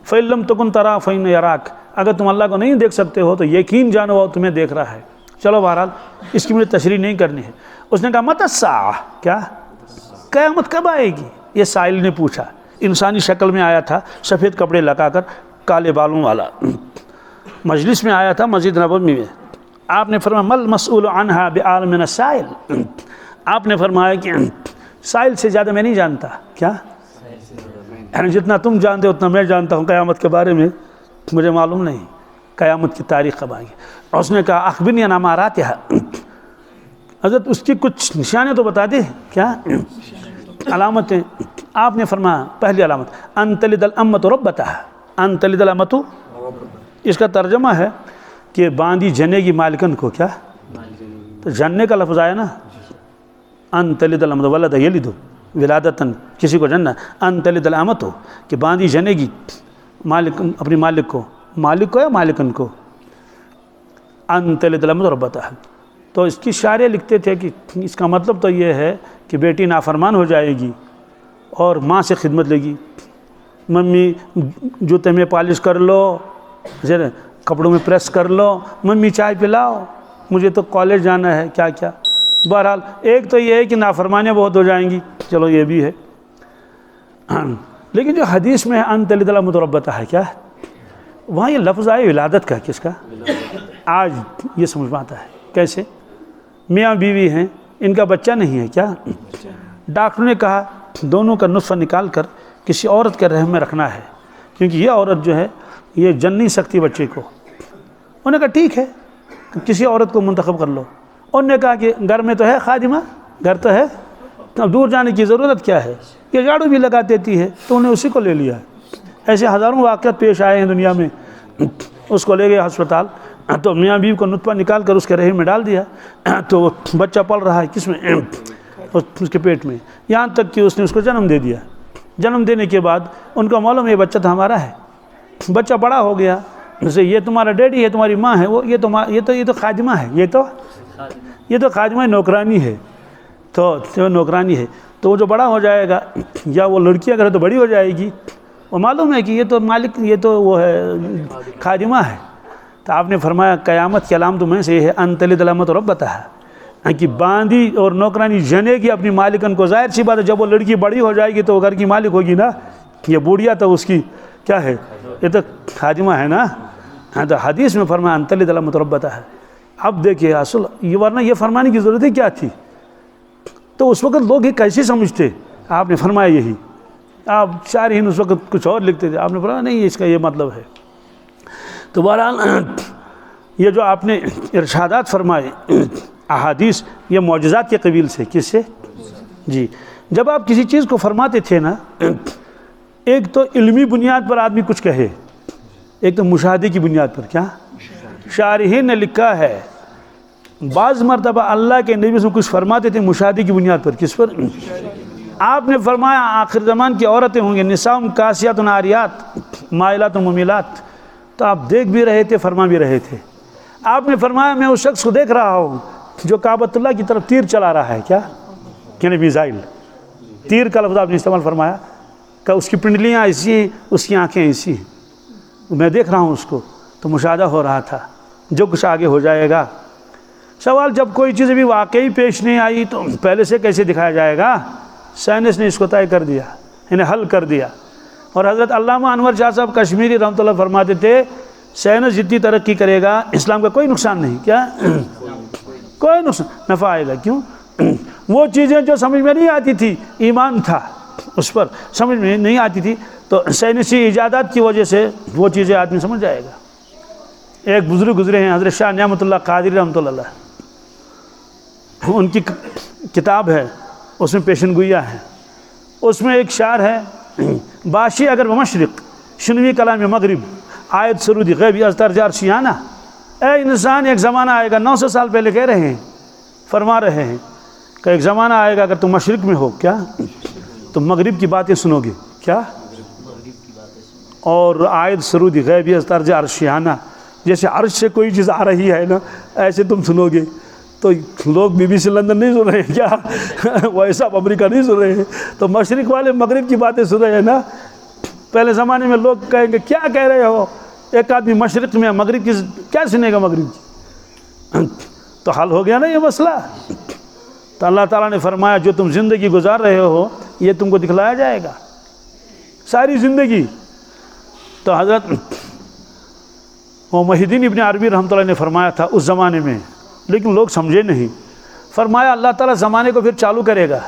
فإن لم تکن تراہ فإنہ یراک، اگر تم اللہ کو نہیں دیکھ سکتے ہو تو یقین جانو وہ تمہیں دیکھ رہا ہے۔ چلو بہرحال اس کی مجھے تشریح نہیں کرنی ہے۔ اس نے کہا متی الساعہ، کیا قیامت کب آئے گی؟ یہ سائل نے پوچھا، انسانی شکل میں آیا تھا، سفید کپڑے لگا کر، کالے بالوں والا، مجلس میں آیا تھا مسجد نبوی میں۔ آپ نے فرمایا مل مسئول عنہا بعالم من السائل، آپ نے فرمایا کہ سائل سے زیادہ میں نہیں جانتا۔ کیا؟ یعنی جتنا تم جانتے اتنا میں جانتا ہوں، قیامت کے بارے میں مجھے معلوم نہیں قیامت کی تاریخ کب آئے گی۔ اور اس نے کہا اخبرنی عن اماراتہا، حضرت اس کی کچھ نشانیں تو بتا دے۔ کیا علامتیں؟ آپ نے فرمایا پہلی علامت ان تلد الامۃ ربتہا، ان تلد الامۃ، اس کا ترجمہ ہے کہ باندھی جنے گی مالکن کو۔ کیا؟ تو جننے کا لفظ آیا نا، ان تلد الامۃ ولد یلد ولادتاً، کسی کو جننا، ان تلد الامۃ کہ باندھی جنے گی مالک اپنی مالک کو، مالک کو یا مالکن کو، ان تلد الامۃ ربتہا۔ تو اس کی شارح لکھتے تھے کہ اس کا مطلب تو یہ ہے کہ بیٹی نافرمان ہو جائے گی اور ماں سے خدمت لے گی، ممی جوتے میں پالش کر لو، کپڑوں میں پریس کر لو، ممی چائے پلاؤ، مجھے تو کالج جانا ہے، کیا کیا۔ بہرحال ایک تو یہ ہے کہ نافرمانیاں بہت ہو جائیں گی، چلو یہ بھی ہے۔ لیکن جو حدیث میں ان تلد الامۃ ربتہا ہے، کیا وہاں یہ لفظ آئے ولادت کا، کس کا؟ آج یہ سمجھ میں آتا ہے کیسے؟ میاں بیوی ہیں، ان کا بچہ نہیں ہے، کیا ڈاکٹر نے کہا دونوں کا نطفہ نکال کر کسی عورت کے رحم میں رکھنا ہے، کیونکہ یہ عورت جو ہے یہ جن نہیں سکتی بچے کو۔ انہوں نے کہا ٹھیک ہے کسی عورت کو منتخب کر لو۔ انہوں نے کہا کہ گھر میں تو ہے خادمہ، گھر تو ہے، اب دور جانے کی ضرورت کیا ہے، یہ جھاڑو بھی لگا دیتی ہے، تو انہیں اسی کو لے لیا۔ ایسے ہزاروں واقعات پیش آئے ہیں دنیا میں۔ اس کو لے گئے ہسپتال، تو میاں بیوی کو نطفہ نکال کر اس کے رحم میں ڈال دیا، تو بچہ پل رہا ہے کس میں؟ اس کے پیٹ میں، یہاں تک کہ اس نے اس کو جنم دے دیا۔ جنم دینے کے بعد ان کو معلوم ہے یہ بچہ تو ہمارا ہے۔ بچہ بڑا ہو گیا، جیسے یہ تمہارا ڈیڈی ہے، تمہاری ماں ہے، وہ یہ تو خادمہ ہے، یہ تو خادمہ نوکرانی ہے، تو نوکرانی ہے، تو وہ جو بڑا ہو جائے گا، یا وہ لڑکی اگر ہے تو بڑی ہو جائے گی، وہ معلوم ہے کہ یہ تو مالک، یہ تو وہ ہے خادمہ ہے۔ تو آپ نے فرمایا قیامت کی علامتوں میں سے یہ ہے ان تلد الامۃ ربتہا، کہ باندھی اور نوکرانی جنے گی اپنی مالکن کو۔ ظاہر سی بات ہے جب وہ لڑکی بڑی ہو جائے گی تو وہ گھر کی مالک ہوگی نا، یہ بوڑھیا تو اس کی کیا ہے، یہ تو خادمہ ہے نا۔ تو حدیث میں فرمایا ان تلد الامۃ ربتہا۔ اب دیکھیے اصل یہ، ورنہ یہ فرمانے کی ضرورت ہی کیا تھی؟ تو اس وقت لوگ یہ کیسے سمجھتے؟ آپ نے فرمایا یہی۔ آپ شارحین اس وقت کچھ اور لکھتے تھے، آپ نے فرمایا نہیں اس کا یہ مطلب ہے۔ تو بہرحال یہ جو آپ نے ارشادات فرمائے احادیث، یہ معجزات کے قبیل سے، کس سے؟ جی، جب آپ کسی چیز کو فرماتے تھے نا، ایک تو علمی بنیاد پر آدمی کچھ کہے، ایک تو مشاہدے کی بنیاد پر۔ کیا شارحین نے لکھا ہے بعض مرتبہ اللہ کے نبی سے کچھ فرماتے تھے مشاہدے کی بنیاد پر، کس پر؟ آپ نے فرمایا آخر زمان کی عورتیں ہوں گی نساء کاسیات عاریات مائلات ممیلات، تو آپ دیکھ بھی رہے تھے فرما بھی رہے تھے۔ آپ نے فرمایا میں اس شخص کو دیکھ رہا ہوں جو کعبۃ اللہ کی طرف تیر چلا رہا ہے، کیا یعنی میزائل، تیر کا لفظ آپ نے استعمال فرمایا کہ اس کی پنڈلیاں ایسی اس کی آنکھیں ایسی، میں دیکھ رہا ہوں اس کو، تو مشاہدہ ہو رہا تھا جو کچھ آگے ہو جائے گا۔ سوال جب کوئی چیز ابھی واقعی پیش نہیں آئی تو پہلے سے کیسے دکھایا جائے گا؟ سائنس نے اس کو طے کر دیا، انہیں حل کر دیا۔ اور حضرت علامہ انور شاہ صاحب کشمیری رحمۃ اللہ فرماتے تھے سائنس جتنی ترقی کرے گا اسلام کا کوئی نقصان نہیں، کیا کوئی نقصان، نفع آئے گا۔ کیوں؟ وہ چیزیں جو سمجھ میں نہیں آتی تھی، ایمان تھا اس پر، سمجھ میں نہیں آتی تھی، تو سائنسی ایجادات کی وجہ سے وہ چیزیں آدمی سمجھ جائے گا۔ ایک بزرگ گزرے ہیں حضرت شاہ نعمت اللہ قادری رحمۃ اللہ، ان کی کتاب ہے اس میں پیشن گوئیاں ہیں، اس میں ایک شعر ہے باشی اگر بمشرق شنوی کلام مغرب آیت سرودی غیبی از طرز عرشیانہ، اے انسان ایک زمانہ آئے گا، 900 سال پہلے کہہ رہے ہیں، فرما رہے ہیں کہ ایک زمانہ آئے گا اگر تم مشرق میں ہو کیا تم مغرب کی باتیں سنو گے، کیا اور آیت سرودی غیبی از طرز عرشیانہ، جیسے عرش سے کوئی چیز آ رہی ہے نا ایسے تم سنو گے۔ تو لوگ بی بی سی لندن نہیں سن رہے ہیں کیا، ویسا امریکہ نہیں سن رہے ہیں، تو مشرق والے مغرب کی باتیں سن رہے ہیں نا۔ پہلے زمانے میں لوگ کہیں گے کیا کہہ رہے ہو، ایک آدمی مشرق میں مغرب کی کیا سنے گا مغرب کی، تو حل ہو گیا نا یہ مسئلہ۔ تو اللہ تعالیٰ نے فرمایا جو تم زندگی گزار رہے ہو یہ تم کو دکھلایا جائے گا ساری زندگی۔ تو حضرت محی الدین ابن عربی رحمۃ اللہ نے فرمایا تھا اس زمانے میں، لیکن لوگ سمجھے نہیں، فرمایا اللہ تعالیٰ زمانے کو پھر چالو کرے گا۔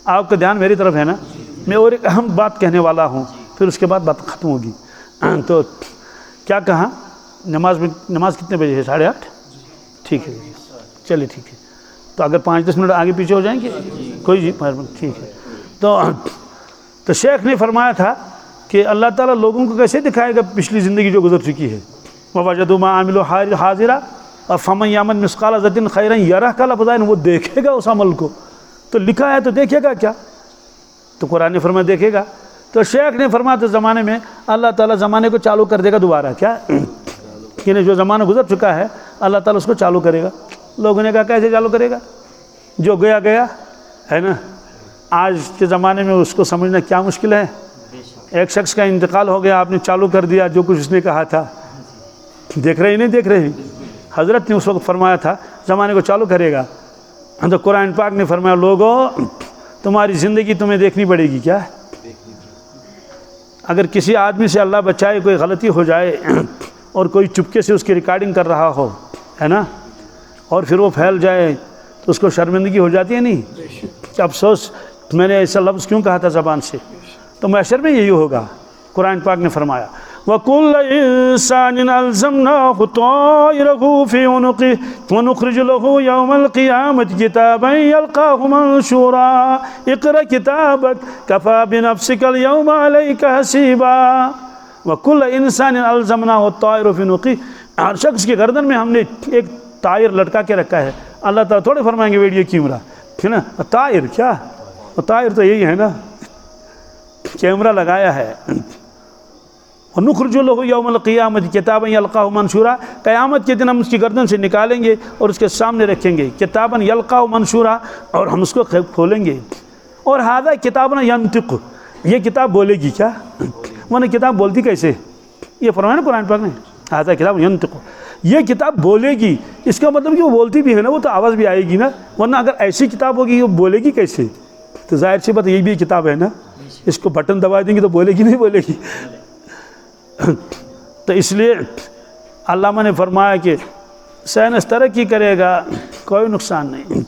آپ کا دھیان میری طرف ہے نا، میں اور ایک اہم بات کہنے والا ہوں پھر اس کے بعد بات ختم ہوگی۔ تو کیا کہا، نماز کتنے بجے ہے؟ 8:30؟ ٹھیک ہے چلیے ٹھیک ہے، تو اگر 5-10 منٹ آگے پیچھے ہو جائیں گے کوئی ٹھیک ہے۔ تو شیخ نے فرمایا تھا کہ اللہ تعالیٰ لوگوں کو کیسے دکھائے گا پچھلی زندگی جو گزر چکی ہے، وَوَجَدُوا مَا عَمِلُوا حَاضِرًا اور فَمَن يَعْمَلْ مِثْقَالَ ذَرَّةٍ خَيْرًا يَرَهُ کا لفظ ہے، وہ دیکھے گا اس عمل کو، تو لکھا ہے تو دیکھے گا کیا، تو قرآن نے فرمایا دیکھے گا۔ تو شیخ نے فرمایا تو زمانے میں اللہ تعالیٰ زمانے کو چالو کر دے گا دوبارہ، کیا یعنی جو زمانہ گزر چکا ہے اللہ تعالیٰ اس کو چالو کرے گا۔ لوگوں نے کہا کیسے چالو کرے گا، جو گیا گیا ہے نا، آج کے زمانے میں اس کو سمجھنا کیا مشکل ہے۔ ایک شخص کا انتقال ہو گیا، آپ نے چالو کر دیا جو کچھ اس نے کہا تھا، دیکھ رہے ہی نہیں دیکھ رہے، حضرت نے اس وقت فرمایا تھا زمانے کو چالو کرے گا۔ تو قرآن پاک نے فرمایا لوگوں تمہاری زندگی تمہیں دیکھنی پڑے گی، کیا اگر کسی آدمی سے اللہ بچائے کوئی غلطی ہو جائے اور کوئی چپکے سے اس کی ریکارڈنگ کر رہا ہو ہے نا، اور پھر وہ پھیل جائے تو اس کو شرمندگی ہو جاتی ہے نہیں کہ افسوس میں نے ایسا لفظ کیوں کہا تھا زبان سے، تو محشر میں یہی ہوگا۔ قرآن پاک نے فرمایا وَكُلَّ إِنسَانٍ أَلْزَمْنَاهُ طَائِرَهُ فِي عُنُقِهِ وَنُخْرِجُ لَهُ يَوْمَ الْقِيَامَةِ كِتَابًا يَلْقَاهُ مَنشُورًا اقْرَأْ كِتَابَكَ كَفَىٰ بِنَفْسِكَ الْيَوْمَ عَلَيْكَ حَسِيبًا وَكُلَّ إِنسَانٍ أَلْزَمْنَاهُ الطَّائِرَ فِي عُنُقِهِ، ہر شخص کی گردن میں ہم نے ایک طائر لٹکا کے رکھا ہے۔ اللہ تعالیٰ تھوڑے فرمائیں گے ویڈیو کیمرہ ہے نا، طائر کیا، طائر تو یہی ہے نا، کیمرہ لگایا ہے۔ وَنُخْرِجُ لَهُ يَوْمَ الْقِيَامَةِ كِتَابًا يَلْقَاهُ مَنشُورًا، قیامت کے دن ہم اس کی گردن سے نکالیں گے اور اس کے سامنے رکھیں گے، کتاباً یلقاہ منشورا، اور ہم اس کو کھولیں گے۔ اور ہذا کتابنا ینطق، یہ کتاب بولے گی، کیا ورنہ کتاب بولتی کیسے، یہ فرمایا نا قرآن پاک نے ہذا کتاب ینطق، یہ کتاب بولے گی، اس کا مطلب کہ وہ بولتی بھی ہے نا، وہ تو آواز بھی آئے گی نا، ورنہ اگر ایسی کتاب ہوگی وہ بولے گی کیسے، تو ظاہر سی بات یہ بھی کتاب ہے نا، اس کو بٹن دبا دیں گے تو بولے گی نہیں بولے گی۔ تو اس لیے علامہ نے فرمایا کہ سائنس ترقی کرے گا کوئی نقصان نہیں۔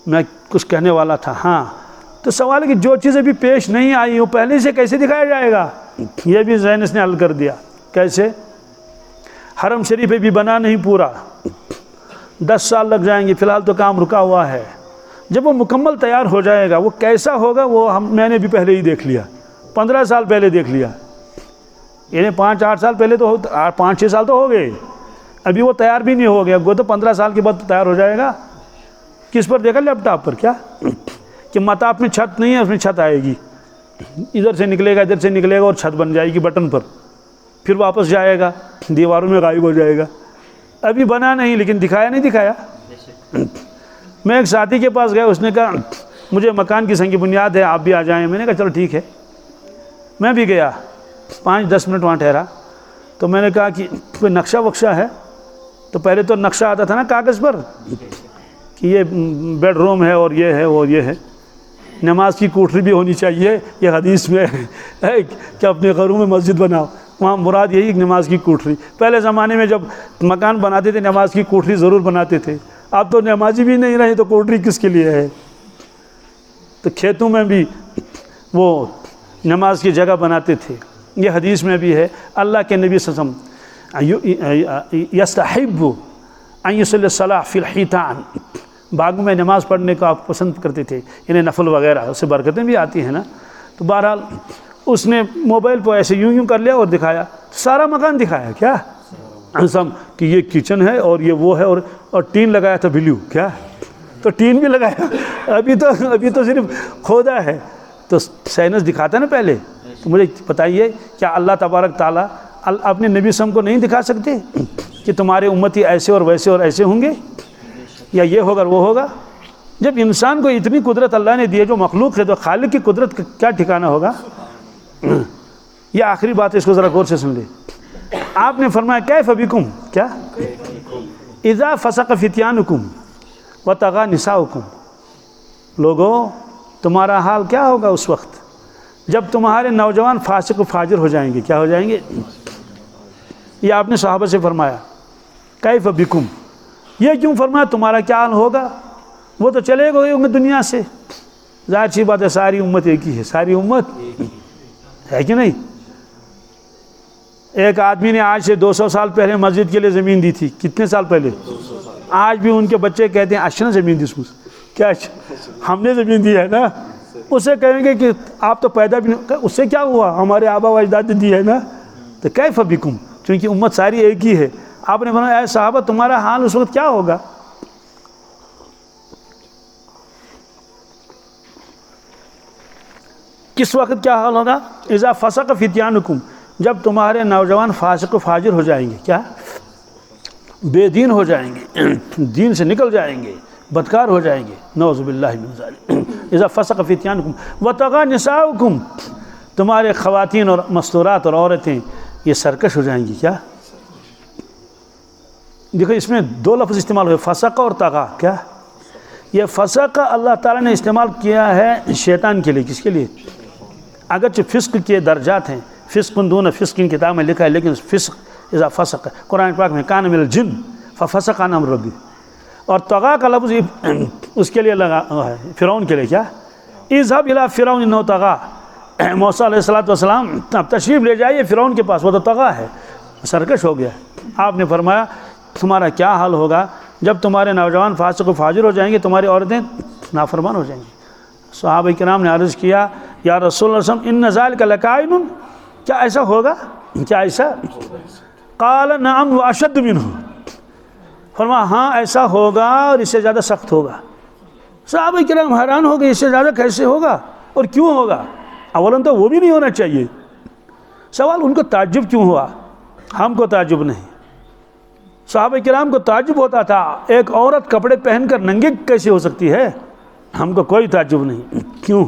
میں کچھ کہنے والا تھا، ہاں تو سوال ہے کہ جو چیز ابھی پیش نہیں آئی وہ پہلے سے کیسے دکھایا جائے گا، یہ بھی سائنس نے حل کر دیا۔ کیسے؟ حرم شریف بھی بنا نہیں پورا، 10 سال لگ جائیں گے، فی الحال تو کام رکا ہوا ہے۔ جب وہ مکمل تیار ہو جائے گا وہ کیسا ہوگا وہ میں نے بھی پہلے ہی دیکھ لیا، 15 سال پہلے دیکھ لیا، یعنی 5-8 سال پہلے تو 5-6 سال تو ہو گئے، ابھی وہ تیار بھی نہیں ہو گیا، وہ تو 15 سال کے بعد تیار ہو جائے گا۔ کس پر دیکھا؟ لیپ ٹاپ پر. کیا کہ مطاف میں چھت نہیں ہے، اس میں چھت آئے گی، ادھر سے نکلے گا ادھر سے نکلے گا اور چھت بن جائے گی بٹن پر، پھر واپس جائے گا دیواروں میں غائب ہو جائے گا. ابھی بنا نہیں لیکن دکھایا نہیں دکھایا. میں ایک ساتھی کے پاس گیا، اس نے کہا مجھے مکان کی سنگ بنیاد ہے، آپ بھی آ جائیں. میں نے کہا چلو ٹھیک ہے. میں بھی گیا، 5-10 منٹ وہاں ٹھہرا. تو میں نے کہا کہ کوئی نقشہ وقشہ ہے؟ تو پہلے تو نقشہ آتا تھا نا کاغذ پر کہ یہ بیڈ روم ہے اور یہ ہے اور یہ ہے. نماز کی کوٹری بھی ہونی چاہیے، یہ حدیث میں ہے کہ اپنے گھروں میں مسجد بناؤ. وہاں مراد یہی نماز کی کوٹری. پہلے زمانے میں جب مکان بناتے تھے نماز کی کوٹری ضرور بناتے تھے. اب تو نمازی بھی نہیں رہے تو کوٹری کس کے لیے ہے؟ تو کھیتوں میں بھی وہ نماز کی جگہ بناتے تھے. یہ حدیث میں بھی ہے. اللہ کے نبی صلی اللہ علیہ وسلم یستحب ان یصلی الصلاۃ فی الحیطان، باغوں میں نماز پڑھنے کو آپ پسند کرتے تھے، انہیں نفل وغیرہ، اس سے برکتیں بھی آتی ہیں نا. تو بہرحال اس نے موبائل پہ ایسے یوں کر لیا اور دکھایا، سارا مکان دکھایا. کیا سب کہ یہ کچن ہے اور یہ وہ ہے اور ٹین لگایا تھا بلیو. کیا تو ٹین بھی لگایا. ابھی تو صرف کھودا ہے. تو سائنس دکھاتا ہے نا پہلے. تو مجھے بتائیے کیا اللہ تبارک تعالیٰ اپنے نبی صلی اللہ علیہ وسلم کو نہیں دکھا سکتے کہ تمہارے امتی ایسے اور ویسے اور ایسے ہوں گے، یا یہ ہوگا وہ ہوگا؟ جب انسان کو اتنی قدرت اللہ نے دی ہے جو مخلوق ہے، تو خالق کی قدرت کا کیا ٹھکانہ ہوگا؟ یہ آخری بات ہے، اس کو ذرا غور سے سن لے. آپ نے فرمایا کیف بکم، کیا اذا فسق فتیانکم وطغى نساؤکم، لوگوں تمہارا حال کیا ہوگا اس وقت جب تمہارے نوجوان فاسق و فاجر ہو جائیں گے. کیا ہو جائیں گے؟ یہ آپ نے صحابہ سے فرمایا کیف بکم. یہ کیوں فرمایا تمہارا کیا حال ہوگا؟ وہ تو چلے گئے ہوں گے دنیا سے. ظاہر سی بات ہے، ساری امت ایک ہی ہے. ساری امت ہے کہ نہیں؟ ایک آدمی نے آج سے 200 سال پہلے مسجد کے لیے زمین دی تھی. کتنے سال پہلے؟ آج بھی ان کے بچے کہتے ہیں اچھا زمین دی اس کو. کیا ہم نے زمین دی ہے نا؟ اسے کہیں گے کہ آپ تو پیدا بھی نہیں، اس سے کیا ہوا؟ ہمارے آبا و اجداد نے دی ہے نا. تو کیف بکم، چونکہ امت ساری ایک ہی ہے. آپ نے فرمایا اے صحابہ تمہارا حال اس وقت کیا ہوگا؟ کس وقت کیا حال ہوگا؟ اذا فسق فتیانکم، جب تمہارے نوجوان فاسق و فاجر ہو جائیں گے. کیا بے دین ہو جائیں گے، دین سے نکل جائیں گے، بدکار ہو جائیں گے. نعوذ باللہ من ذالک. اذا فسق فتیانکم وطغى نساؤکم، تمہارے خواتین اور مستورات اور عورتیں یہ سرکش ہو جائیں گی. کیا دیکھو اس میں 2 لفظ استعمال ہوئے، فسق اور طغى. کیا یہ فسق اللہ تعالیٰ نے استعمال کیا ہے شیطان کے لیے. کس کے لیے؟ اگرچہ فسق کے درجات ہیں، فسق دون فسق کتاب میں لکھا ہے، لیکن فسق اذا فسق قرآن پاک میں کان من الجن ففسق عن امر ربی. اور طغى کا لفظ اس کے لیے لگا ہے فرعون کے لیے. کیا اذهب الى فرعون انه طغى، موسیٰ علیہ السلام اب تشریف لے جائیے فرعون کے پاس، وہ تو طغى ہے، سرکش ہو گیا. آپ نے فرمایا تمہارا کیا حال ہوگا جب تمہارے نوجوان فاسق و فاجر ہو جائیں گے، تمہاری عورتیں نافرمان ہو جائیں گی. صحابہ کرام نے عرض کیا یا رسول اللہ صلی اللہ علیہ وسلم ان ذلک لکائن، کیا ایسا ہوگا؟ کیا ایسا؟ قال نعم واشد منہ، فرمایا ہاں ایسا ہوگا اور اس سے زیادہ سخت ہوگا. صحابہ کرام حیران ہو گئے، اس سے زیادہ کیسے ہوگا اور کیوں ہوگا؟ اولاً تو وہ بھی نہیں ہونا چاہیے. سوال ان کو تعجب کیوں ہوا؟ ہم کو تعجب نہیں. صحابہ کرام کو تعجب ہوتا تھا ایک عورت کپڑے پہن کر ننگے کیسے ہو سکتی ہے. ہم کو کوئی تعجب نہیں. کیوں؟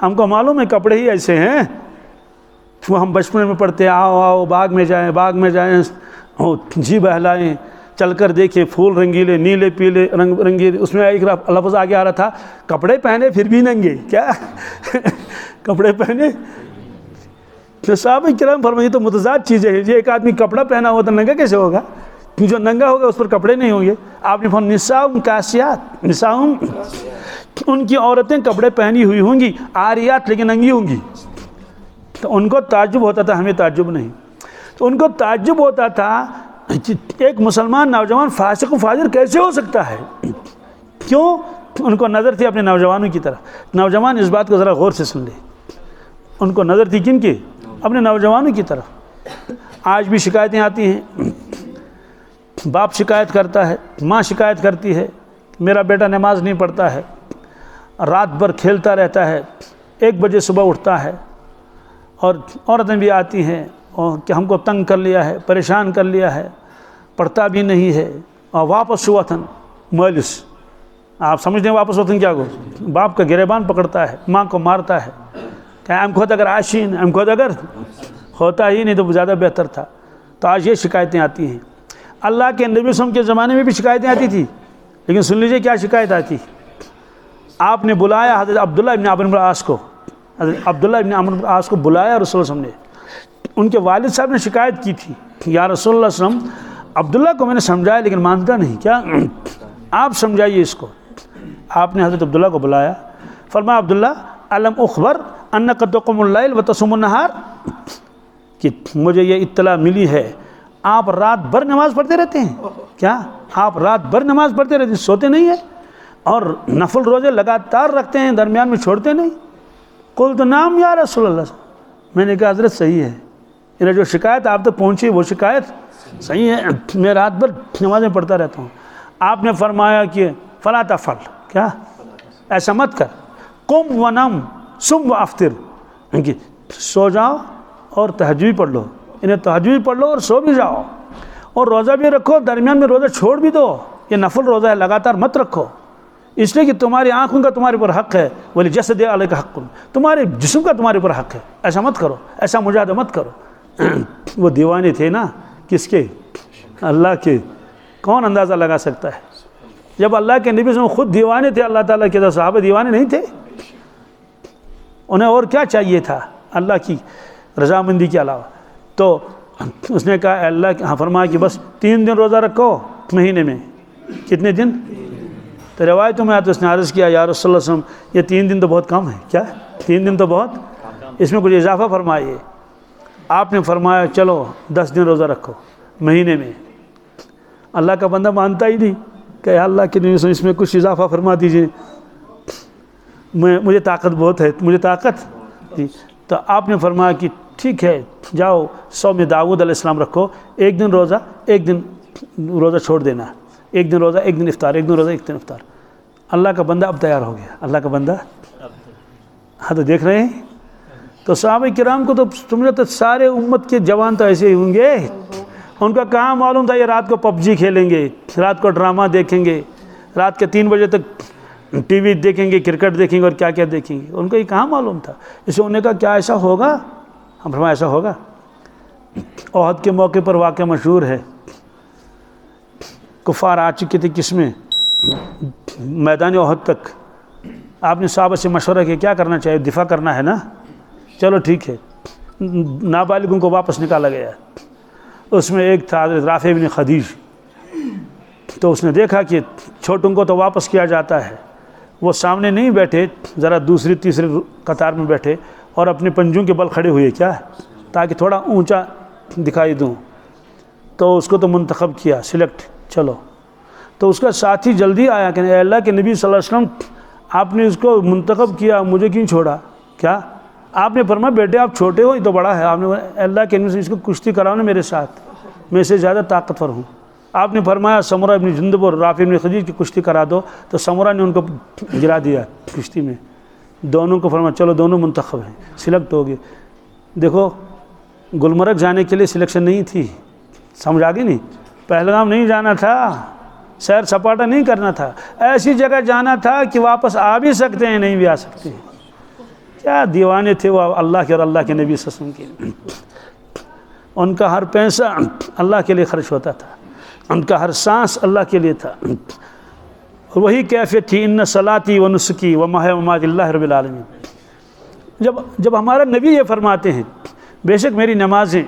ہم کو معلوم ہے کپڑے ہی ایسے ہیں. وہ ہم بچپن میں پڑھتے آؤ آؤ باغ میں جائیں جی بہلائیں، چل کر دیکھیں پھول رنگیلے نیلے پیلے رنگ رنگیلے. اس میں ایک لفظ آگے آ رہا تھا کپڑے پہنے پھر بھی ننگے. کیا کپڑے پہنے؟ تو صحابہ کرام فرمائے تو متضاد چیزیں ہیں. ایک آدمی کپڑا پہنا ہوا تو ننگا کیسے ہوگا؟ جو ننگا ہوگا اس پر کپڑے نہیں ہوں گے. آپ نے فرمایا نساؤں کاسیات، نساؤں ان کی عورتیں کپڑے پہنی ہوئی ہوں گی، آریات لیکن ننگی ہوں گی. تو ان کو تعجب ہوتا تھا، ہمیں تعجب نہیں. تو ان کو تعجب ہوتا تھا ایک مسلمان نوجوان فاسق و فاجر کیسے ہو سکتا ہے. کیوں؟ ان کو نظر تھی اپنے نوجوانوں کی طرف. نوجوان اس بات کو ذرا غور سے سن لے. ان کو نظر تھی کن کی؟ اپنے نوجوانوں کی طرف. آج بھی شکایتیں آتی ہیں، باپ شکایت کرتا ہے، ماں شکایت کرتی ہے میرا بیٹا نماز نہیں پڑھتا ہے، رات بھر کھیلتا رہتا ہے، 1 بجے صبح اٹھتا ہے، اور عورتیں بھی آتی ہیں اور کہ ہم کو تنگ کر لیا ہے، پریشان کر لیا ہے، پڑھتا بھی نہیں ہے، اور واپس وطن مالس، آپ سمجھتے ہیں واپس وطن کیا کو؟ باپ کا گریبان پکڑتا ہے، ماں کو مارتا ہے کہ ہم خود اگر آشین، ہم خود اگر ہوتا ہی نہیں تو زیادہ بہتر تھا۔ تو آج یہ شکایتیں آتی ہیں۔ اللہ کے نبی صلی اللہ علیہ وسلم کے زمانے میں بھی شکایتیں آتی تھی، لیکن سن لیجئے کیا شکایت آتی۔ آپ نے بلایا حضرت عبداللہ ابن عمرو بن العاص کو، حضرت عبداللہ ابن عمرو بن العاص کو بلایا رسول اللہ صلی اللہ علیہ وسلم نے۔ ان کے والد صاحب نے شکایت کی تھی، یا رسول اللہ صلی اللہ علیہ وسلم، عبداللہ کو میں نے سمجھایا لیکن مانتا نہیں، کیا آپ سمجھائیے اس کو۔ آپ نے حضرت عبداللہ کو بلایا، فرمایا عبداللہ علم اخبر انک تقوم اللیل وتصوم النہار، کہ مجھے یہ اطلاع ملی ہے آپ رات بھر نماز پڑھتے رہتے ہیں، کیا آپ رات بھر نماز پڑھتے رہتے ہیں، سوتے نہیں ہیں، اور نفل روزے لگاتار رکھتے ہیں، درمیان میں چھوڑتے نہیں؟ قلت نعم یا رسول اللہ، میں نے کہا حضرت صحیح ہے، انہیں جو شکایت آپ تک پہنچی وہ شکایت صحیح ہے، میں رات بھر نمازیں پڑھتا رہتا ہوں۔ آپ نے فرمایا کہ فلا تفعل، کیا ایسا مت کر، قم ونم سم و افطر، کہ سو جاؤ اور تہجد پڑھ لو، انہیں تہجد پڑھ لو اور سو بھی جاؤ، اور روزہ بھی رکھو، درمیان میں روزہ چھوڑ بھی دو، یہ نفل روزہ ہے، لگاتار مت رکھو، اس لیے کہ تمہاری آنکھوں کا تمہارے پر حق ہے، ولی جسد علیک حق، تمہارے جسم کا تمہارے پر حق ہے، ایسا مت کرو، ایسا مجاہدہ مت کرو۔ وہ دیوانے تھے نا، کس کے؟ اللہ کے۔ کون اندازہ لگا سکتا ہے؟ جب اللہ کے نبی صلی اللہ علیہ وسلم خود دیوانے تھے اللہ تعالیٰ کے، صحابہ دیوانے نہیں تھے؟ انہیں اور کیا چاہیے تھا اللہ کی رضامندی کے علاوہ؟ تو اس نے کہا اے اللہ، فرمایا کہ بس 3 دن روزہ رکھو مہینے میں۔ کتنے دن؟ تو روایتوں میں آتا اس نے عرض کیا یا رسول اللہ صلی اللہ علیہ وسلم، یہ 3 دن تو بہت کم ہے، کیا 3 دن تو بہت، اس میں کچھ اضافہ فرمائیے۔ آپ نے فرمایا چلو 10 دن روزہ رکھو مہینے میں۔ اللہ کا بندہ مانتا ہی نہیں کہ اللہ کے نبی اس میں کچھ اضافہ فرما دیجئے، مجھے طاقت بہت ہے، مجھے طاقت جی۔ تو آپ نے فرمایا کہ ٹھیک ہے جاؤ صوم داؤد علیہ السلام رکھو، 1 دن روزہ 1 دن روزہ چھوڑ دینا، 1 دن روزہ 1 دن افطار، 1 دن روزہ 1 دن افطار۔ اللہ کا بندہ اب تیار ہو گیا، اللہ کا بندہ، ہاں تو دیکھ رہے ہیں۔ تو صحابہ کرام کو تو تمہیں تو سارے امت کے جوان تو ایسے ہی ہوں گے، ان کا کام معلوم تھا یہ رات کو PUBG کھیلیں گے، رات کو ڈرامہ دیکھیں گے، رات کے 3 بجے تک ٹی وی دیکھیں گے، کرکٹ دیکھیں گے اور کیا کیا دیکھیں گے، ان کو یہ کہاں معلوم تھا۔ اس لیے انہوں نے کہا کیا ایسا ہوگا؟ ہم فرمایا ایسا ہوگا۔ احد کے موقع پر واقعہ مشہور ہے، کفار آ چکے تھے کس میں؟ میدان احد تک۔ آپ نے صحابہ سے مشورہ کیا کیا کرنا چاہیے؟ دفاع کرنا ہے نا، چلو ٹھیک ہے۔ نابالغوں کو واپس نکالا گیا، اس میں ایک تھا حضرت رافع بن خدیج، تو اس نے دیکھا کہ چھوٹوں کو تو واپس کیا جاتا ہے، وہ سامنے نہیں بیٹھے، ذرا دوسری تیسری قطار میں بیٹھے اور اپنے پنجوں کے بل کھڑے ہوئے، کیا تاکہ تھوڑا اونچا دکھائی دوں، تو اس کو تو منتخب کیا، سلیکٹ، چلو۔ تو اس کا ساتھی جلدی آیا کہ اے اللہ کے نبی صلی اللہ علیہ وسلم، آپ نے اس کو منتخب کیا، مجھے کیوں چھوڑا؟ کیا آپ نے فرمایا بیٹے آپ چھوٹے ہو، یہ تو بڑا ہے، آپ نے اے اللہ کے نبی سے اس کو کشتی کراؤ نا میرے ساتھ، میں سے زیادہ طاقتور ہوں۔ آپ نے فرمایا سمرہ ابن جندب اور رافع ابن خدیج کی کشتی کرا دو، تو سمرہ نے ان کو گرا دیا کشتی میں، دونوں کو فرمایا چلو دونوں منتخب ہیں، سلیکٹ ہو گئے۔ دیکھو گلمرگ جانے کے لیے سلیکشن نہیں تھی، سمجھ آگے نہیں، پہلگام نہیں جانا تھا، سیر سپاٹا نہیں کرنا تھا، ایسی جگہ جانا تھا کہ واپس آ بھی سکتے ہیں نہیں بھی آ سکتے ہیں۔ کیا دیوانے تھے وہ اللہ کے اور اللہ کے نبی صلی اللہ علیہ وسلم کے، ان کا ہر پیسہ اللہ کے لیے خرچ ہوتا تھا، ان کا ہر سانس اللہ کے لیے تھا، اور وہی کیفیت تھی ان صلاتی و نسکی و محیا و مماتی اللہ رب العالمین۔ جب ہمارا نبی یہ فرماتے ہیں بے شک میری نمازیں،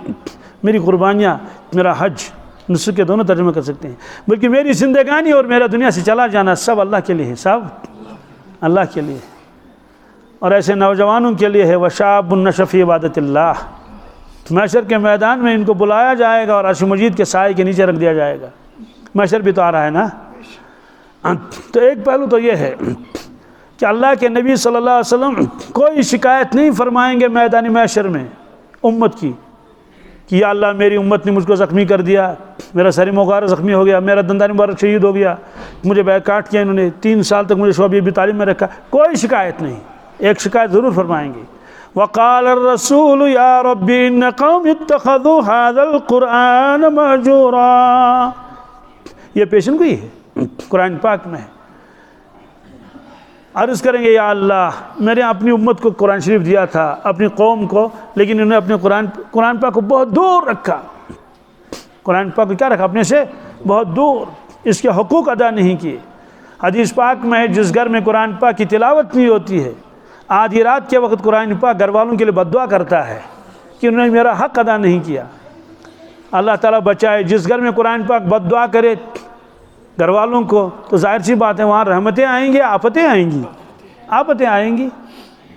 میری قربانیاں، میرا حج، نسک کے دونوں ترجمہ کر سکتے ہیں، بلکہ میری زندگانی اور میرا دنیا سے چلا جانا سب اللہ کے لیے ہے، سب اللہ کے لیے، اور ایسے نوجوانوں کے لیے ہے وشاب نشأ فی عبادت اللہ۔ محشر کے میدان میں ان کو بلایا جائے گا اور عرش مجید کے سائے کے نیچے رکھ دیا جائے گا، محشر بھی تو آ رہا ہے نا۔ تو ایک پہلو تو یہ ہے کہ اللہ کے نبی صلی اللہ علیہ وسلم کوئی شکایت نہیں فرمائیں گے میدان محشر میں امت کی کہ یا اللہ میری امت نے مجھ کو زخمی کر دیا، میرا سر مغارہ زخمی ہو گیا، میرا دندان مبارک شہید ہو گیا، مجھے بیک کاٹ کیا انہوں نے، 3 سال تک مجھے شعبہ ابی طالب میں رکھا، کوئی شکایت نہیں. ایک شکایت ضرور فرمائیں گے، وقال الرسول یا رب ان قوم اتخذوا هذا القرآن مہجورا. یہ پیشن گوئی ہے قرآن پاک میں. عرض کریں گے یا اللہ میں نے اپنی امت کو قرآن شریف دیا تھا، اپنی قوم کو، لیکن انہوں نے اپنے قرآن پاک کو بہت دور رکھا. قرآن پاک کو کیا رکھا؟ اپنے سے بہت دور، اس کے حقوق ادا نہیں کیے. حدیث پاک میں ہے جس گھر میں قرآن پاک کی تلاوت نہیں ہوتی ہے، آدھی رات کے وقت قرآن پاک گھر والوں کے لیے بد دعا کرتا ہے کہ انہوں نے میرا حق ادا نہیں کیا. اللہ تعالیٰ بچائے. جس گھر میں قرآن پاک بد دعا کرے گھر والوں کو تو ظاہر سی بات ہے وہاں رحمتیں آئیں گی، آفتیں آئیں گی، آفتیں آئیں گی.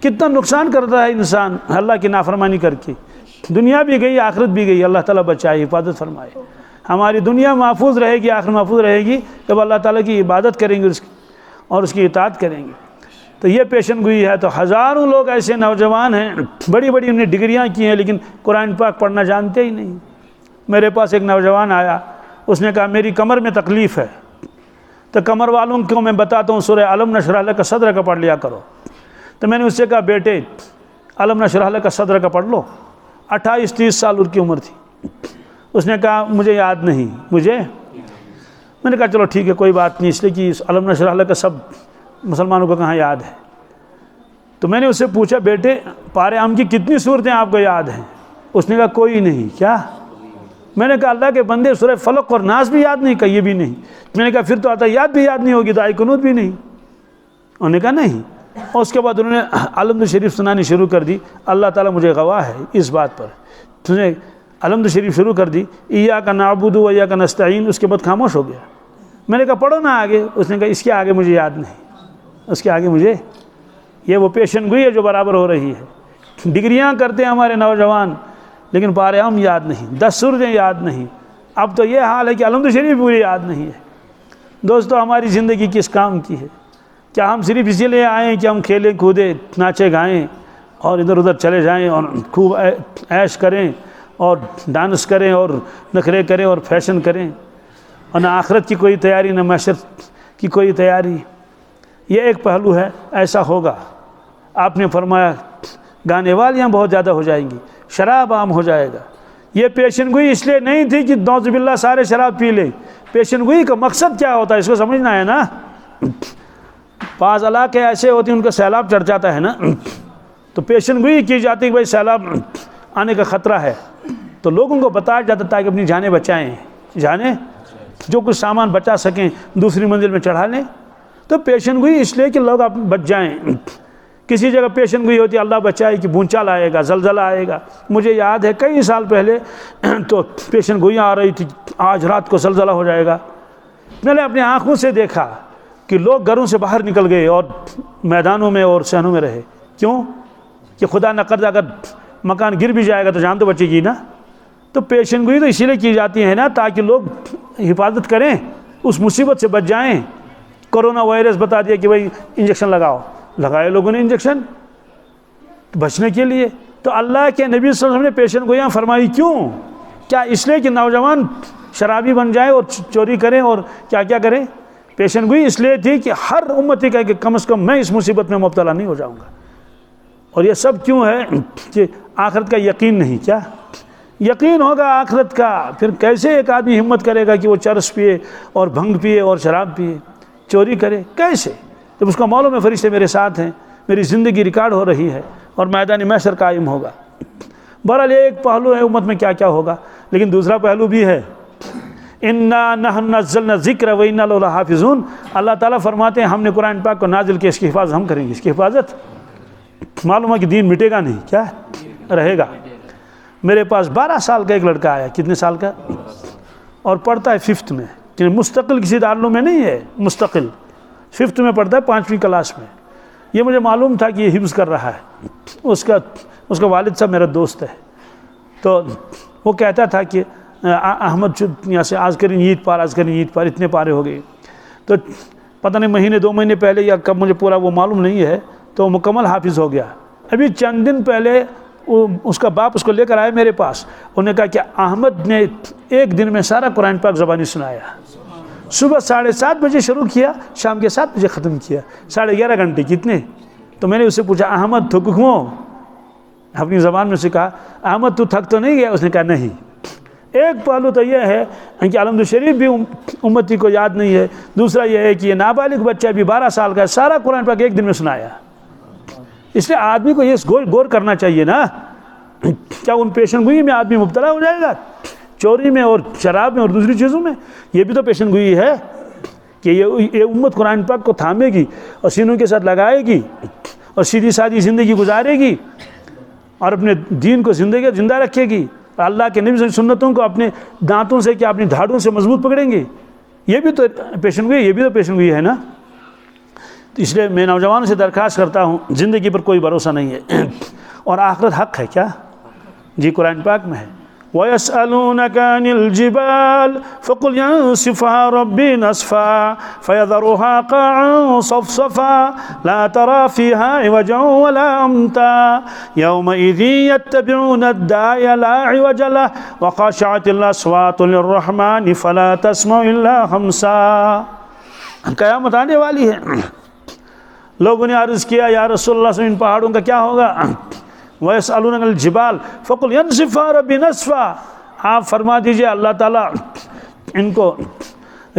کتنا نقصان کرتا ہے انسان اللہ کی نافرمانی کر کے. دنیا بھی گئی، آخرت بھی گئی. اللہ تعالیٰ بچائے، حفاظت فرمائے. ہماری دنیا محفوظ رہے گی، آخرت محفوظ رہے گی جب اللہ تعالیٰ کی عبادت کریں گے اور اس کی اطاعت کریں گے. تو یہ پیشن گوئی ہے. تو ہزاروں لوگ ایسے نوجوان ہیں بڑی بڑی انہیں ڈگریاں کی ہیں لیکن قرآن پاک پڑھنا جانتے ہی نہیں. میرے پاس ایک نوجوان آیا، اس نے کہا میری کمر میں تکلیف ہے، تو کمر والوں کو میں بتاتا ہوں سورہ علم نشرح لک صدرک کا پڑھ لیا کرو. تو میں نے اس سے کہا بیٹے علم نشرح لک صدرک کا پڑھ لو. 28-30 سال ان کی عمر تھی. اس نے کہا مجھے یاد نہیں. میں نے کہا چلو ٹھیک ہے کوئی بات نہیں، اس لیے کہ علم نشرح لک سب مسلمانوں کو کہاں یاد ہے. تو میں نے اس سے پوچھا بیٹے پارے عام کی کتنی صورتیں آپ کو یاد ہیں؟ اس نے کہا کوئی نہیں. کیا؟ میں نے کہا اللہ کے بندے سورہ فلق اور ناس بھی یاد نہیں؟ کہا یہ بھی نہیں. میں نے کہا پھر تو عطیات بھی یاد نہیں ہوگی، دعائے قنوت بھی نہیں. انہوں نے کہا نہیں. اور اس کے بعد انہوں نے الحمد شریف سنانی شروع کر دی. اللہ تعالیٰ مجھے گواہ ہے اس بات پر. تو نے الحمد شریف شروع کر دی، ایاک نعبد و ایاک نستعین. اس کے بعد خاموش ہو گیا. میں نے کہا پڑھو نا آگے. اس نے کہا اس کے آگے مجھے یاد نہیں، اس کے آگے مجھے. یہ وہ پیشن گوئی ہے جو برابر ہو رہی ہے. ڈگریاں کرتے ہیں ہمارے نوجوان لیکن پارے عام یاد نہیں، 10 سورتیں یاد نہیں. اب تو یہ حال ہے کہ الحمد شریف پوری یاد نہیں ہے. دوستو ہماری زندگی کس کام کی ہے؟ کیا ہم صرف اسی لیے آئیں کہ ہم کھیلیں کودیں، ناچے گائیں اور ادھر ادھر چلے جائیں اور خوب عیش کریں اور ڈانس کریں اور نخرے کریں اور فیشن کریں، اور نہ آخرت کی کوئی تیاری نہ معاشر کی کوئی تیاری؟ یہ ایک پہلو ہے. ایسا ہوگا آپ نے فرمایا گانے والیاں بہت زیادہ ہو جائیں گی، شراب عام ہو جائے گا. یہ پیشن گوئی اس لیے نہیں تھی کہ نعوذ باللہ سارے شراب پی لیں. پیشن گوئی کا مقصد کیا ہوتا ہے اس کو سمجھنا ہے نا. بعض علاقے ایسے ہوتے ہیں ان کا سیلاب چڑھ جاتا ہے نا، تو پیشن گوئی کی جاتی ہے کہ بھائی سیلاب آنے کا خطرہ ہے، تو لوگوں کو بتایا جاتا تاکہ اپنی جانیں بچائیں، جانیں جو کچھ سامان بچا سکیں دوسری منزل میں چڑھا لیں. تو پیشن گوئی اس لیے کہ لوگ بچ جائیں. کسی جگہ پیشن گوئی ہوتی ہے اللہ بچائے کہ بھونچال آئے گا، زلزلہ آئے گا. مجھے یاد ہے کئی سال پہلے تو پیشن گوئیاں آ رہی تھی آج رات کو زلزلہ ہو جائے گا. میں نے اپنی آنکھوں سے دیکھا کہ لوگ گھروں سے باہر نکل گئے اور میدانوں میں اور صحنوں میں رہے. کیوں؟ کہ خدا نہ کرے اگر مکان گر بھی جائے گا تو جان تو بچے گی نا. تو پیشن گوئی تو اسی لیے کی جاتی ہے نا تاکہ لوگ حفاظت کریں، اس مصیبت سے بچ جائیں. کرونا وائرس بتا دیا کہ بھائی انجیکشن لگاؤ، لگائے لوگوں نے انجیکشن بچنے کے لیے. تو اللہ کے نبی صلی اللہ علیہ وسلم نے پیشن گوئیاں فرمائی. کیوں؟ کیا اس لیے کہ نوجوان شرابی بن جائیں اور چوری کریں اور کیا کیا کریں؟ پیشن گوئی اس لیے تھی کہ ہر امتی کا کہ کم از کم میں اس مصیبت میں مبتلا نہیں ہو جاؤں گا. اور یہ سب کیوں ہے؟ کہ آخرت کا یقین نہیں. کیا یقین ہوگا آخرت کا؟ پھر کیسے ایک آدمی ہمت کرے گا کہ وہ چرس پیے اور بھنگ پیے اور شراب پیے، چوری کرے؟ کیسے؟ جب اس کا معلوم ہے فرشتے میرے ساتھ ہیں، میری زندگی ریکارڈ ہو رہی ہے اور میدان محشر قائم ہوگا. بہرحال ایک پہلو ہے امت میں کیا کیا ہوگا، لیکن دوسرا پہلو بھی ہے. اِنَّا نَحْنُ نَزَّلْنَا الذِّكْرَ وَإِنَّا لَهُ لَحَافِظُونَ. اللہ تعالیٰ فرماتے ہیں ہم نے قرآن پاک کو نازل کیا، اس کی حفاظت ہم کریں گے. اس کی حفاظت معلوم ہے کہ دین مٹے گا نہیں، کیا رہے گا. میرے پاس 12 سال کا ایک لڑکا آیا. کتنے سال کا؟ اور پڑھتا ہے 5th میں. مستقل کسی دارالعلوم میں نہیں ہے، مستقل 5th میں پڑھتا ہے، 5ویں کلاس میں. یہ مجھے معلوم تھا کہ یہ حفظ کر رہا ہے. اس کا والد صاحب میرا دوست ہے. تو وہ کہتا تھا کہ احمد یہاں سے آج کریں عید پار، آج کریں عید پار، اتنے پارے ہو گئے. تو پتہ نہیں مہینے 2 مہینے پہلے یا کب، مجھے پورا وہ معلوم نہیں ہے، تو مکمل حافظ ہو گیا. ابھی چند دن پہلے اس کا باپ اس کو لے کر آئے میرے پاس. انہوں نے کہا کہ احمد نے ایک دن میں سارا قرآن پاک زبانی سنایا. صبح 7:30 بجے شروع کیا, شام کے 7 بجے ختم کیا, 11.5 گھنٹے. کتنے؟ تو میں نے اس سے پوچھا احمد تھک گو؟ اپنی زبان میں سے کہا احمد تو تھک تو نہیں گیا؟ اس نے کہا نہیں. ایک پہلو تو یہ ہے کہ علمد شریف بھی امتی کو یاد نہیں ہے. دوسرا یہ ہے کہ یہ نابالغ بچہ بھی 12 سال کا ہے, سارا قرآن پاک ایک دن میں سنایا. اس لیے آدمی کو یہ غور کرنا چاہیے نا, کیا ان پیشن گوئی میں آدمی مبتلا ہو جائے گا؟ چوری میں اور شراب میں اور دوسری چیزوں میں. یہ بھی تو پیشن گوئی ہے کہ یہ امت قرآن پاک کو تھامے گی اور سینوں کے ساتھ لگائے گی اور سیدھی سادھی زندگی گزارے گی اور اپنے دین کو زندہ رکھے گی. اللہ کے نبی صلی سنتوں کو اپنے دانتوں سے کیا اپنی دھاڑوں سے مضبوط پکڑیں گے. یہ بھی تو پیشن گوئی, یہ بھی تو پیشن گوئی ہے نا. تو اس لیے میں نوجوانوں سے درخواست کرتا ہوں, زندگی پر کوئی بھروسہ نہیں ہے اور آخرت حق ہے. کیا جی قرآن پاک میں ہے وَيَسْأَلُونَكَ عَنِ الْجِبَالِ فَقُلْ يَنسِفُهَا رَبِّي نَسْفًا فَيَذَرُهَا قَاعًا صَفْصَفًا لَا تَرَى فِيهَا عِوَجًا وَلَا أَمْتًا يَوْمَئِذٍ يَتَّبِعُونَ الدَّاعِيَ لَا عِوَجَ لَهُ وَخَشَعَتِ الْأَصْوَاتُ لِلرَّحْمَنِ فَلَا تَسْمَعُ إِلَّا هَمْسًا. قیامت آنے والی ہے. لوگوں نے عرض کیا یا رسول اللہ صلی اللہ علیہ وسلم ان پہاڑوں کا کیا ہوگا؟ وَيَسْأَلُونَكَ الْجِبَالِ فَقُلْ يَنسِفُهَا رَبِّي نَسْفًا. آپ فرما دیجئے اللہ تعالیٰ ان کو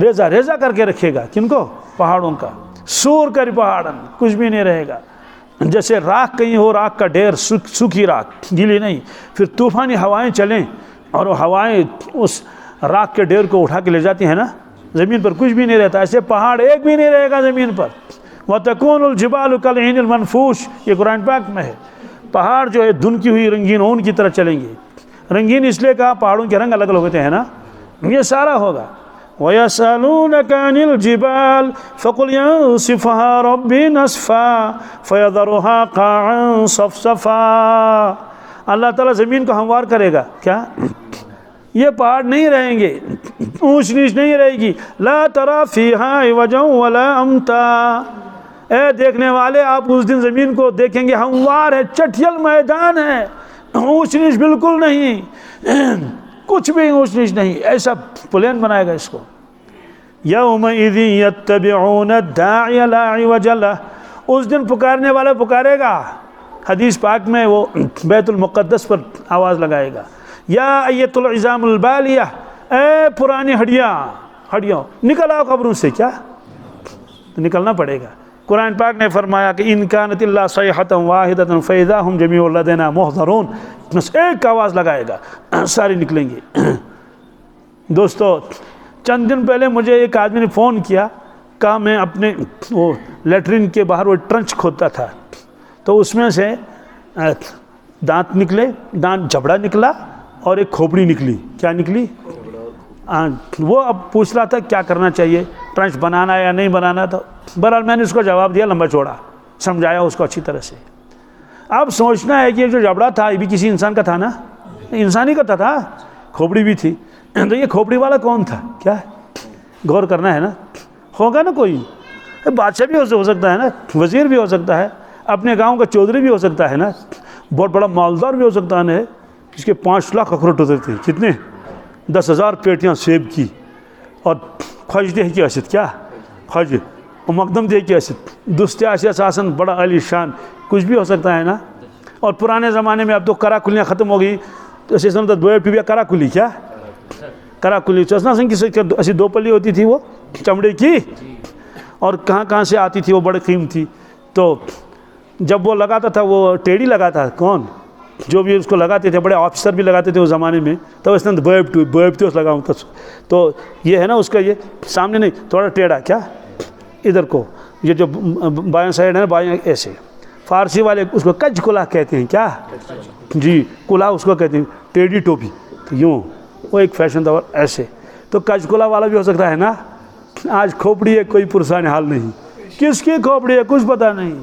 ریزہ ریزہ کر کے رکھے گا. کن کو؟ پہاڑوں کا. سور کر پہاڑن, کچھ بھی نہیں رہے گا. جیسے راکھ کہیں ہو, راکھ کا ڈھیر, سوکھی راکھ, گیلی نہیں, پھر طوفانی ہوائیں چلیں اور وہ ہوائیں اس راکھ کے ڈھیر کو اٹھا کے لے جاتی ہیں نا, زمین پر کچھ بھی نہیں رہتا. ایسے پہاڑ ایک بھی نہیں رہے گا زمین پر. وَتَكُونُ الْجِبَالُ كَالْعِهْنِ الْمَنْفُوشِ. یہ قرآن پاک میں ہے. پہاڑ جو ہے دھنکی ہوئی رنگین اون کی طرح چلیں گے. رنگین اس لیے کہا پہاڑوں کے رنگ الگ الگ ہوتے ہیں نا. یہ سارا ہوگا. وَيَسْأَلُونَكَ عَنِ الْجِبَالِ فَقُلْ يَنسِفُهَا رَبِّي نَسْفًا فَيَذَرُهَا قَاعًا صَفْصَفًا. اللہ تعالیٰ زمین کو ہموار کرے گا. کیا یہ پہاڑ نہیں رہیں گے, اونچ نیچ نہیں رہے گی. لَا تَرَى فِيهَا عِوَجًا وَلَا أَمْتًا. اے دیکھنے والے آپ اس دن زمین کو دیکھیں گے ہموار ہے, چٹھیل میدان ہے, اونچ نیچ بالکل نہیں, کچھ بھی اونچ نیچ نہیں, ایسا پلین بنائے گا اس کو. یومئذ یتبعون الداعی لا عوج لہ. اس دن پکارنے والا پکارے گا. حدیث پاک میں وہ بیت المقدس پر آواز لگائے گا, یا ایت العظام البالیہ, اے پرانی ہڈیاں نکل آؤ قبروں سے. کیا نکلنا پڑے گا. قرآن پاک نے فرمایا کہ ان کانت اللہ صیحۃ واحدۃ فاذا ہم جمیع لدینا محضرون. بس ایک آواز لگائے گا, سارے نکلیں گے. دوستو چند دن پہلے مجھے ایک آدمی نے فون کیا, کہا میں اپنے وہ لیٹرین کے باہر وہ ٹرنچ کھودتا تھا, تو اس میں سے دانت نکلے, دانت جبڑا نکلا اور ایک کھوپڑی نکلی. کیا نکلی؟ وہ اب پوچھ رہا تھا کیا کرنا چاہیے, ٹرنچ بنانا یا نہیں بنانا. تو بہرحال میں نے اس کو جواب دیا لمبا چوڑا, سمجھایا اس کو اچھی طرح سے. اب سوچنا ہے کہ یہ جو جبڑا تھا یہ بھی کسی انسان کا تھا نا, انسانی کا تھا, کھوپڑی بھی تھی. تو یہ کھوپڑی والا کون تھا؟ کیا غور کرنا ہے نا. ہوگا نا کوئی بادشاہ بھی ہو سکتا ہے نا, وزیر بھی ہو سکتا ہے, اپنے گاؤں کا چودھری بھی ہو سکتا ہے نا, بہت بڑا مالدار بھی ہو سکتا ہے نا, جس کے 5 لاکھ اخروٹ ہوتے تھے. کتنے؟ 10,000 پیٹیاں سیب کی, اور خواج دہ کی اشد, کیا خواج اور مقدم دہ کی اشد, دست آسیس آسن, بڑا علی شان, کچھ بھی ہو سکتا ہے نا. اور پرانے زمانے میں اب تو کرا کلیاں ختم ہو گئی, تو ایسے سنتا دو پی کرا کلی. کیا کرا کلی؟ چسنا سنگھ کی ایسی 2 پلی ہوتی تھی وہ چمڑے کی, اور کہاں سے آتی تھی, وہ بڑی قیمتی. تو جب وہ لگاتا تھا وہ ٹیڑھی لگاتا, کون جو بھی اس کو لگاتے تھے, بڑے آفیسر بھی لگاتے تھے اس زمانے میں, تو اس نے بیبتی اس لگاؤں. تو یہ ہے نا اس کا, یہ سامنے نہیں, تھوڑا ٹیڑھا. کیا ادھر کو, یہ جو بائیں سائڈ ہے نا, بائیں ایسے. فارسی والے اس کو کج کلا کہتے ہیں. کیا جی کلا اس کو کہتے ہیں, ٹیڑھی ٹوپی. تو یوں وہ ایک فیشن تھا ایسے. تو کج کلا والا بھی ہو سکتا ہے نا. آج کھوپڑی ہے, کوئی پرسان حال نہیں, کس کی کھوپڑی ہے کچھ پتہ نہیں.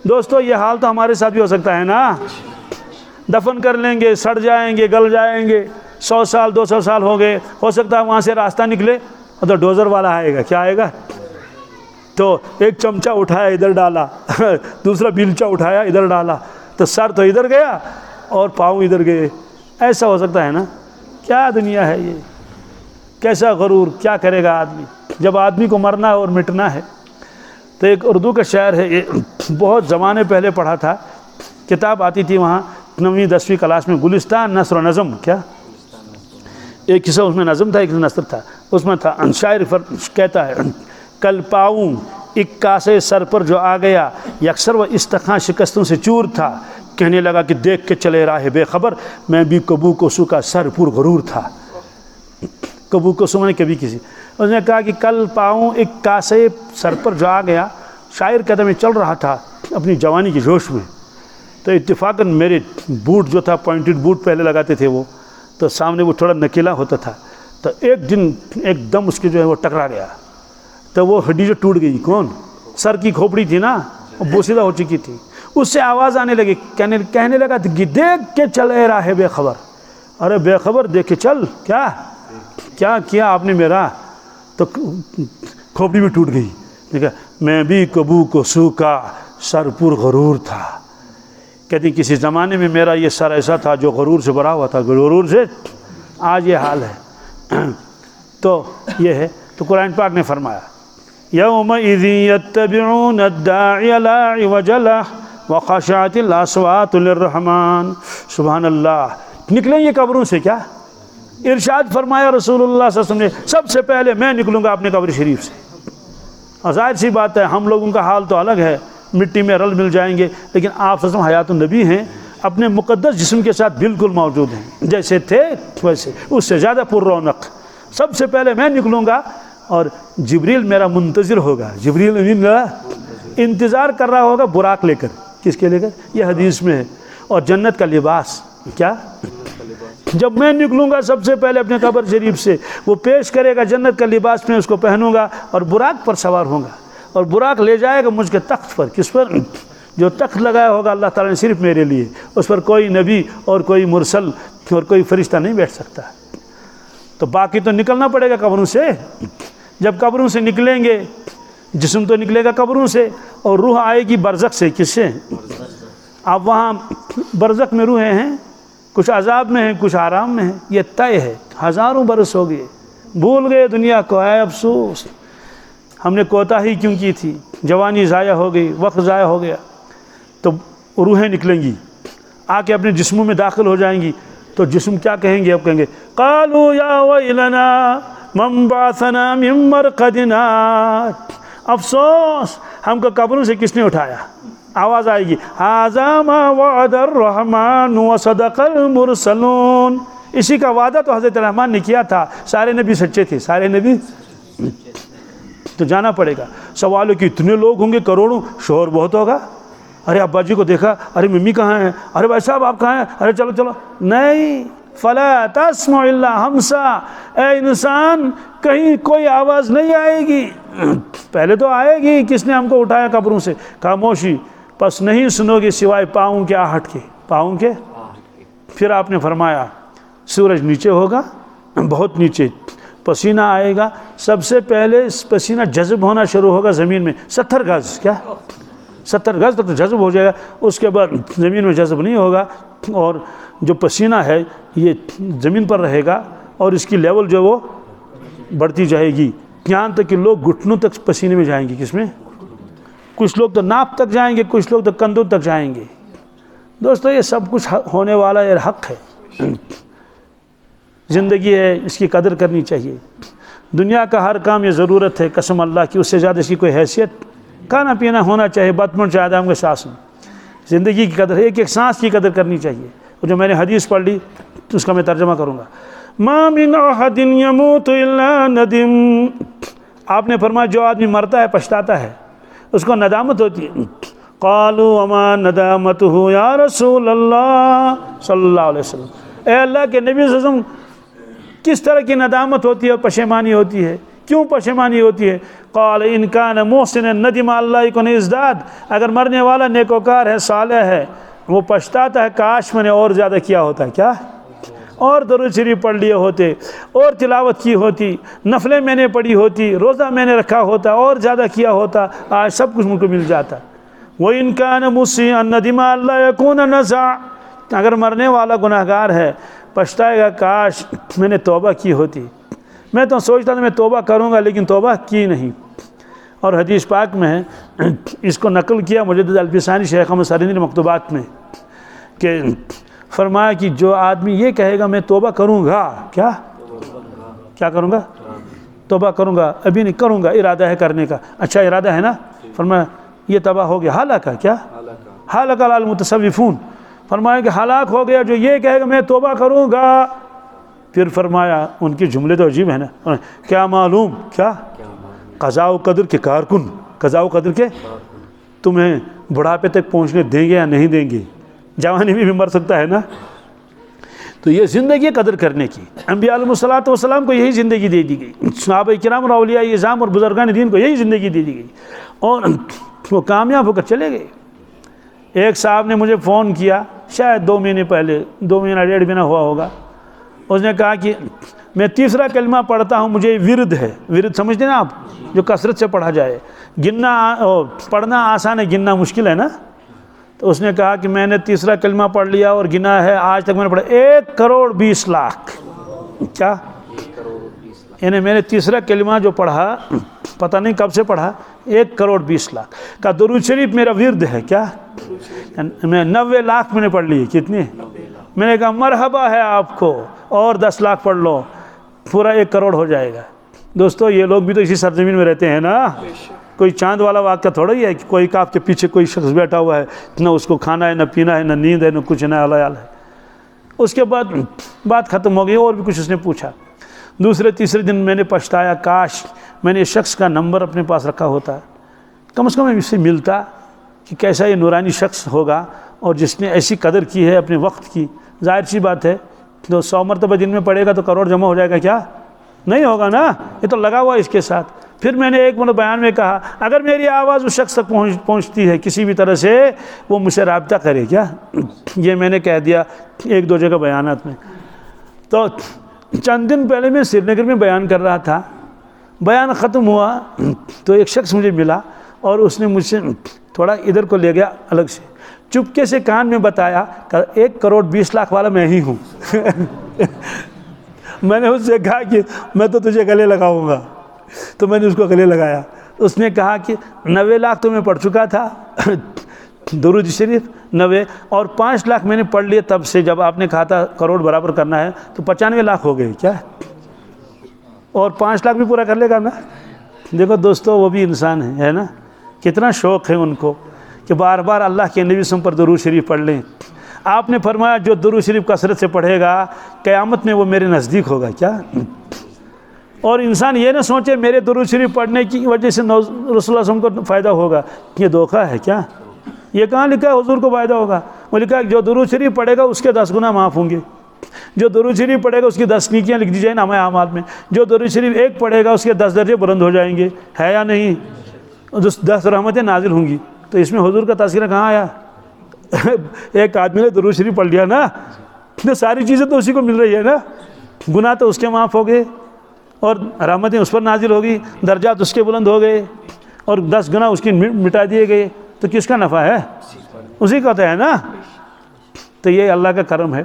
دوستو یہ حال تو ہمارے ساتھ بھی ہو سکتا ہے نا. دفن کر لیں گے, سڑ جائیں گے, گل جائیں گے, 100 سال 200 سال ہو گئے, ہو سکتا ہے وہاں سے راستہ نکلے اور تو ڈوزر والا آئے گا. کیا آئے گا؟ تو ایک چمچہ اٹھایا ادھر ڈالا, دوسرا بیلچا اٹھایا ادھر ڈالا, تو سر تو ادھر گیا اور پاؤں ادھر گئے. ایسا ہو سکتا ہے نا؟ کیا دنیا ہے یہ، کیسا غرور، کیا کرے گا آدمی جب آدمی کو مرنا ہے اور مٹنا ہے. تو ایک اردو کا شاعر ہے، یہ بہت زمانے پہلے پڑھا تھا، کتاب آتی تھی وہاں 9ویں 10ویں کلاس میں، گلستان نثر و نظم. کیا ایک قصہ اس میں نظم تھا، ایک نثر تھا. اس میں تھا شاعر کہتا ہے کل پاؤں ایک کاسے سر پر جو آ گیا، یکسر و استخاں شکستوں سے چور تھا. کہنے لگا کہ دیکھ کے چلے راہ بے خبر، میں بھی کبو کوسو کا سر پر غرور تھا. کبو کوسو نے کبھی کسی، اس نے کہا کہ کل پاؤں ایک کاسے سر پر جو آ گیا. شاعر کہتا میں چل رہا تھا اپنی جوانی کے جوش میں، تو اتفاقاً میرے بوٹ جو تھا پوائنٹڈ بوٹ پہلے لگاتے تھے وہ، تو سامنے وہ تھوڑا نکیلا ہوتا تھا. تو ایک دن ایک دم اس کی جو ہے وہ ٹکرا گیا، تو وہ ہڈی جو ٹوٹ گئی، کون؟ سر کی کھوپڑی تھی نا، وہ بوسیدہ ہو چکی تھی. اس سے آواز آنے لگی، کہنے لگا کہ دیکھ کے چلے راہ بے خبر. ارے بے خبر دیکھ کے چل، کیا کیا آپ نے میرا؟ تو کھوپڑی بھی ٹوٹ گئی. دیکھا میں بھی کبو کوسو کا سر پر غرور تھا. کہتی کسی زمانے میں میرا یہ سر ایسا تھا جو غرور سے بھرا ہوا تھا، غرور سے آج یہ حال ہے. تو یہ ہے، تو قرآن پاک نے فرمایا یومئذ یتبعون الداعی لا عوج لہ وخشعت الاصوات للرحمن. سبحان اللہ. نکلیں گے قبروں سے، کیا ارشاد فرمایا رسول اللہ صلی اللہ علیہ وسلم نے، سب سے پہلے میں نکلوں گا اپنے قبر شریف سے. اور ظاہر سی بات ہے ہم لوگوں کا حال تو الگ ہے، مٹی میں رل مل جائیں گے، لیکن آپ صلی اللہ علیہ وسلم حیات النبی ہیں، اپنے مقدس جسم کے ساتھ بالکل موجود ہیں، جیسے تھے ویسے، اس سے زیادہ پر رونق. سب سے پہلے میں نکلوں گا اور جبریل میرا منتظر ہوگا. جبریل امین میرا انتظار کر رہا ہوگا براق لے کر. کس کے لے کر؟ یہ حدیث میں ہے. اور جنت کا لباس، کیا جب میں نکلوں گا سب سے پہلے اپنے قبر شریف سے، وہ پیش کرے گا جنت کا لباس، میں اس کو پہنوں گا اور براق پر سوار ہوں گا. اور براق لے جائے گا مجھ کے تخت پر. کس پر؟ جو تخت لگایا ہوگا اللہ تعالیٰ نے صرف میرے لیے، اس پر کوئی نبی اور کوئی مرسل اور کوئی فرشتہ نہیں بیٹھ سکتا. تو باقی تو نکلنا پڑے گا قبروں سے. جب قبروں سے نکلیں گے، جسم تو نکلے گا قبروں سے، اور روح آئے گی برزخ سے. کس سے؟ آپ وہاں برزخ میں روحیں ہیں، کچھ عذاب میں ہیں، کچھ آرام میں ہیں. یہ طے ہے. ہزاروں برس ہو گئے، بھول گئے دنیا کو. اے افسوس، ہم نے کوتاہی کیوں کی تھی، جوانی ضائع ہو گئی، وقت ضائع ہو گیا. تو روحیں نکلیں گی، آ کے اپنے جسموں میں داخل ہو جائیں گی. تو جسم کیا کہیں گے؟ اب کہیں گے قالوا یا ویلنا من بعثنا من مرقدنا. افسوس، ہم کو قبروں سے کس نے اٹھایا؟ آواز آئے گی ھذا ما وعد الرحمن وصدق المرسلون. اسی کا وعدہ تو حضرت رحمان نے کیا تھا، سارے نبی سچے تھے، سارے نبی. تو جانا پڑے گا. سوالوں کہ اتنے لوگ ہوں گے، کروڑوں، شور بہت ہوگا. ارے ابا جی کو دیکھا، ارے ممی کہاں ہیں، ارے بھائی صاحب آپ کہاں ہیں، ارے چلو چلو. نہیں، فلا تسمع الا ہمسا. اے انسان، کہیں کوئی آواز نہیں آئے گی. پہلے تو آئے گی کس نے ہم کو اٹھایا قبروں سے. خاموشی. پس نہیں سنو گے سوائے پاؤں کے آہٹ کے. پاؤں کے. پھر آپ نے فرمایا سورج نیچے ہوگا، بہت نیچے، پسینہ آئے گا. سب سے پہلے پسینہ جذب ہونا شروع ہوگا زمین میں 70 گز. کیا 70 گز تک تو جذب ہو جائے گا، اس کے بعد زمین میں جذب نہیں ہوگا. اور جو پسینہ ہے یہ زمین پر رہے گا، اور اس کی لیول جو وہ بڑھتی جائے گی، یہاں تک کہ لوگ گھٹنوں تک پسینے میں جائیں گے. کس میں؟ کچھ لوگ تو ناپ تک جائیں گے، کچھ لوگ تو کندھوں تک جائیں گے. دوستو یہ سب کچھ ہونے والا یہ حق ہے. زندگی ہے، اس کی قدر کرنی چاہیے. دنیا کا ہر کام یہ ضرورت ہے، قسم اللہ کی، اس سے زیادہ اس کی کوئی حیثیت. کھانا پینا ہونا چاہیے، بطمن چاہے آدم کے سانس میں. زندگی کی قدر، ایک ایک سانس کی قدر کرنی چاہیے. اور جو میں نے حدیث پڑھ لی اس کا میں ترجمہ کروں گا. ما من احد یموت الا ندم. آپ نے فرمایا جو آدمی مرتا ہے پچھتاتا ہے، اس کو ندامت ہوتی ہے. قالوا وما ندامته یا رسول اللہ صلی اللہ علیہ وسلم. اے اللہ کے نبی صلی اللہ علیہ وسلم، کس طرح کی ندامت ہوتی ہے اور پشیمانی ہوتی ہے؟ کیوں پشیمانی ہوتی ہے؟ قال ان کان محسنا ندم اللہ یکن ازداد. اگر مرنے والا نیکوکار ہے، صالح ہے، وہ پچھتاتا ہے کاش میں نے اور زیادہ کیا ہوتا ہے. کیا؟ اور درود شریف پڑھ لیے ہوتے، اور تلاوت کی ہوتی، نفلیں میں نے پڑھی ہوتی، روزہ میں نے رکھا ہوتا، اور زیادہ کیا ہوتا، آج سب کچھ مجھ کو مل جاتا. وَإِن كَانَ مُسِيئًا نَدِمَ أَلَّا يَكُونَ نَزَعَ. اگر مرنے والا گناہگار ہے پچھتائے گا کاش میں نے توبہ کی ہوتی، میں تو سوچتا تھا میں توبہ کروں گا لیکن توبہ کی نہیں۔ اور حدیث پاک میں ہے، اس کو نقل کیا مجدد الفسانی شیخ احمد سرندی نے مکتوبات میں، کہ فرمایا کہ جو آدمی یہ کہے گا میں توبہ کروں گا، کیا کروں گا؟ توبہ کروں گا، ابھی نہیں کروں گا، ارادہ ہے کرنے کا، اچھا ارادہ ہے نا، فرمایا یہ تباہ ہو گیا، ہلاکا کیا؟ ہلاک المتصوفون، فرمایا کہ ہلاک ہو گیا جو یہ کہے گا میں توبہ کروں گا۔ پھر فرمایا ان کے جملے تو عجیب ہیں نا، کیا معلوم، کیا قضاء و قدر کے کارکن، قضاء و قدر کے تمہیں بڑھاپے تک پہنچنے دیں گے یا نہیں دیں گے، جوانی میں بھی مر سکتا ہے نا۔ تو یہ زندگی قدر کرنے کی، انبیاء علیہ السلام کو یہی زندگی دے دی گئی، صحابہ کرام اور اولیاء اعظام اور بزرگان دین کو یہی زندگی دے دی گئی، اور وہ کامیاب ہو کر چلے گئے۔ ایک صاحب نے مجھے فون کیا شاید 2 مہینے پہلے، 2 مہینہ 1.5 مہینہ ہوا ہوگا، اس نے کہا کہ میں تیسرا کلمہ پڑھتا ہوں، مجھے ورد ہے، ورد سمجھتے ہیں نا آپ، جو کثرت سے پڑھا جائے، گننا پڑھنا آسان ہے، گننا مشکل ہے نا۔ تو اس نے کہا کہ میں نے تیسرا کلمہ پڑھ لیا اور گنا ہے، آج تک میں نے پڑھا 1,20,00,000، کیا؟ یعنی میں نے تیسرا کلمہ جو پڑھا پتہ نہیں کب سے پڑھا، 1,20,00,000 کا درود شریف میرا ورد ہے، کیا؟ میں 90 لاکھ میں نے پڑھ لی، کتنی؟ میں نے کہا مرحبا ہے آپ کو، اور 10 لاکھ پڑھ لو، پورا 1 کروڑ ہو جائے گا۔ دوستو یہ لوگ بھی تو اسی سرزمین میں رہتے ہیں نا، کوئی چاند والا واقعہ تھوڑا ہی ہے کہ کوئی آپ کے پیچھے کوئی شخص بیٹھا ہوا ہے، نہ اس کو کھانا ہے، نہ پینا ہے، نہ نیند ہے، نہ کچھ، نہ حلال ہے۔ اس کے بعد بات ختم ہو گئی، اور بھی کچھ اس نے پوچھا۔ دوسرے تیسرے دن میں نے پچھتایا، کاش میں نے اس شخص کا نمبر اپنے پاس رکھا ہوتا، کم از کم اس سے ملتا کہ کیسا یہ نورانی شخص ہوگا اور جس نے ایسی قدر کی ہے اپنے وقت کی۔ ظاہر سی بات ہے، تو 100 مرتبہ دن میں پڑھے گا تو کروڑ جمع ہو جائے گا، کیا؟ نہیں ہوگا نا، یہ تو لگا ہوا اس کے ساتھ۔ پھر میں نے ایک بیان میں کہا اگر میری آواز اس شخص تک پہنچتی ہے کسی بھی طرح سے، وہ مجھ سے رابطہ کرے، کیا؟ یہ میں نے کہہ دیا 1-2 جگہ بیانات میں۔ تو چند دن پہلے میں سری نگر میں بیان کر رہا تھا، بیان ختم ہوا تو ایک شخص مجھے ملا اور اس نے مجھ سے تھوڑا ادھر کو لے گیا الگ سے، چپکے سے کان میں بتایا کہ 1,20,00,000 والا میں ہی ہوں۔ میں نے اس سے کہا کہ میں تو تجھے گلے لگاؤں گا، تو میں نے اس کو گلے لگایا۔ اس نے کہا کہ 90 لاکھ تو میں پڑھ چکا تھا درود شریف 90، اور 5 لاکھ میں نے پڑھ لیے تب سے، جب آپ نے کہا تھا کروڑ برابر کرنا ہے تو 95 لاکھ ہو گئے، کیا؟ اور 5 لاکھ بھی پورا کر لے گا نا۔ دیکھو دوستو وہ بھی انسان ہے نا، کتنا شوق ہے ان کو کہ بار بار اللہ کے نبی پر درود شریف پڑھ لیں۔ آپ نے فرمایا جو درود شریف کثرت سے پڑھے گا قیامت میں وہ میرے نزدیک ہوگا، کیا؟ اور انسان یہ نہ سوچے میرے درود شریف پڑھنے کی وجہ سے رسول اللہ صلی اللہ علیہ وسلم کو فائدہ ہوگا، یہ دھوکہ ہے، کیا؟ یہ کہاں لکھا ہے حضور کو فائدہ ہوگا؟ وہ لکھا ہے جو درود شریف پڑھے گا اس کے 10 گناہ معاف ہوں گے، جو درود شریف پڑھے گا اس کی 10 نیکیاں لکھ دی جائیں نامہ اعمال میں، جو درود شریف 1 پڑھے گا اس کے 10 درجے بلند ہو جائیں گے، ہے یا نہیں؟ 10 رحمتیں نازل ہوں گی۔ تو اس میں حضور کا تذکرہ کہاں آیا؟ ایک آدمی نے درود شریف پڑھ لیا نا، تو ساری چیزیں تو اسی کو مل رہی ہے نا، گناہ تو اس کے معاف ہو گئے اور رحمتیں اس پر نازل ہو گئی، درجات اس کے بلند ہو گئے اور 10 گناہ اس کی مٹا دیے گئے، تو کس کا نفع ہے؟ اسی کا تو ہے نا۔ تو یہ اللہ کا کرم ہے،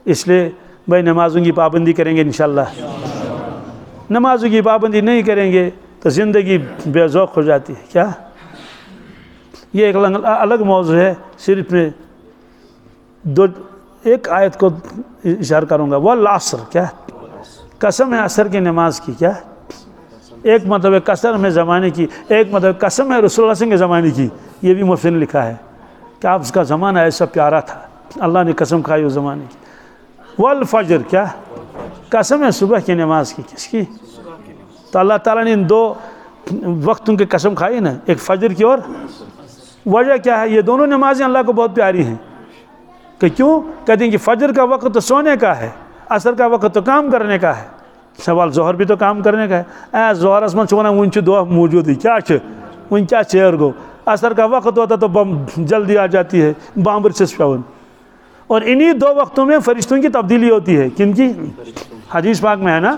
اس لیے بھائی نمازوں کی پابندی کریں گے انشاءاللہ۔ نمازوں کی پابندی نہیں کریں گے تو زندگی بے ذوق ہو جاتی ہے، کیا؟ یہ ایک الگ موضوع ہے، صرف میں ایک آیت کو اشارہ کروں گا، والعصر، کیا؟ قسم ہے عصر کی نماز کی، کیا؟ ایک مطلب قسم ہے زمانے کی، ایک مطلب قسم ہے رسول اللہ صلی اللہ علیہ وسلم کے زمانے کی۔ یہ بھی مفسر نے لکھا ہے کہ آپ اس کا زمانہ ایسا پیارا تھا، اللہ نے قسم کھائی اس زمانے کی۔ والفجر، کیا؟ قسم ہے صبح کی نماز کی، کس کی؟ تو اللہ تعالیٰ نے ان 2 وقتوں کی قسم کھائی نا، ایک فجر کی، اور وجہ کیا ہے؟ یہ دونوں نمازیں اللہ کو بہت پیاری ہیں، کہ کیوں؟ کہتے ہیں کہ فجر کا وقت تو سونے کا ہے، عصر کا وقت تو کام کرنے کا ہے، سوال ظہر بھی تو کام کرنے کا ہے۔ ظہر اسمان چھونا ونچ دعا موجود ہے، کیا چھ ون کیا چیر گو، عصر کا وقت ہوتا تو جلدی آ جاتی ہے، بامبر سے پیون۔ اور انہی 2 وقتوں میں فرشتوں کی تبدیلی ہوتی ہے، کن کی؟ حدیث پاک میں ہے نا،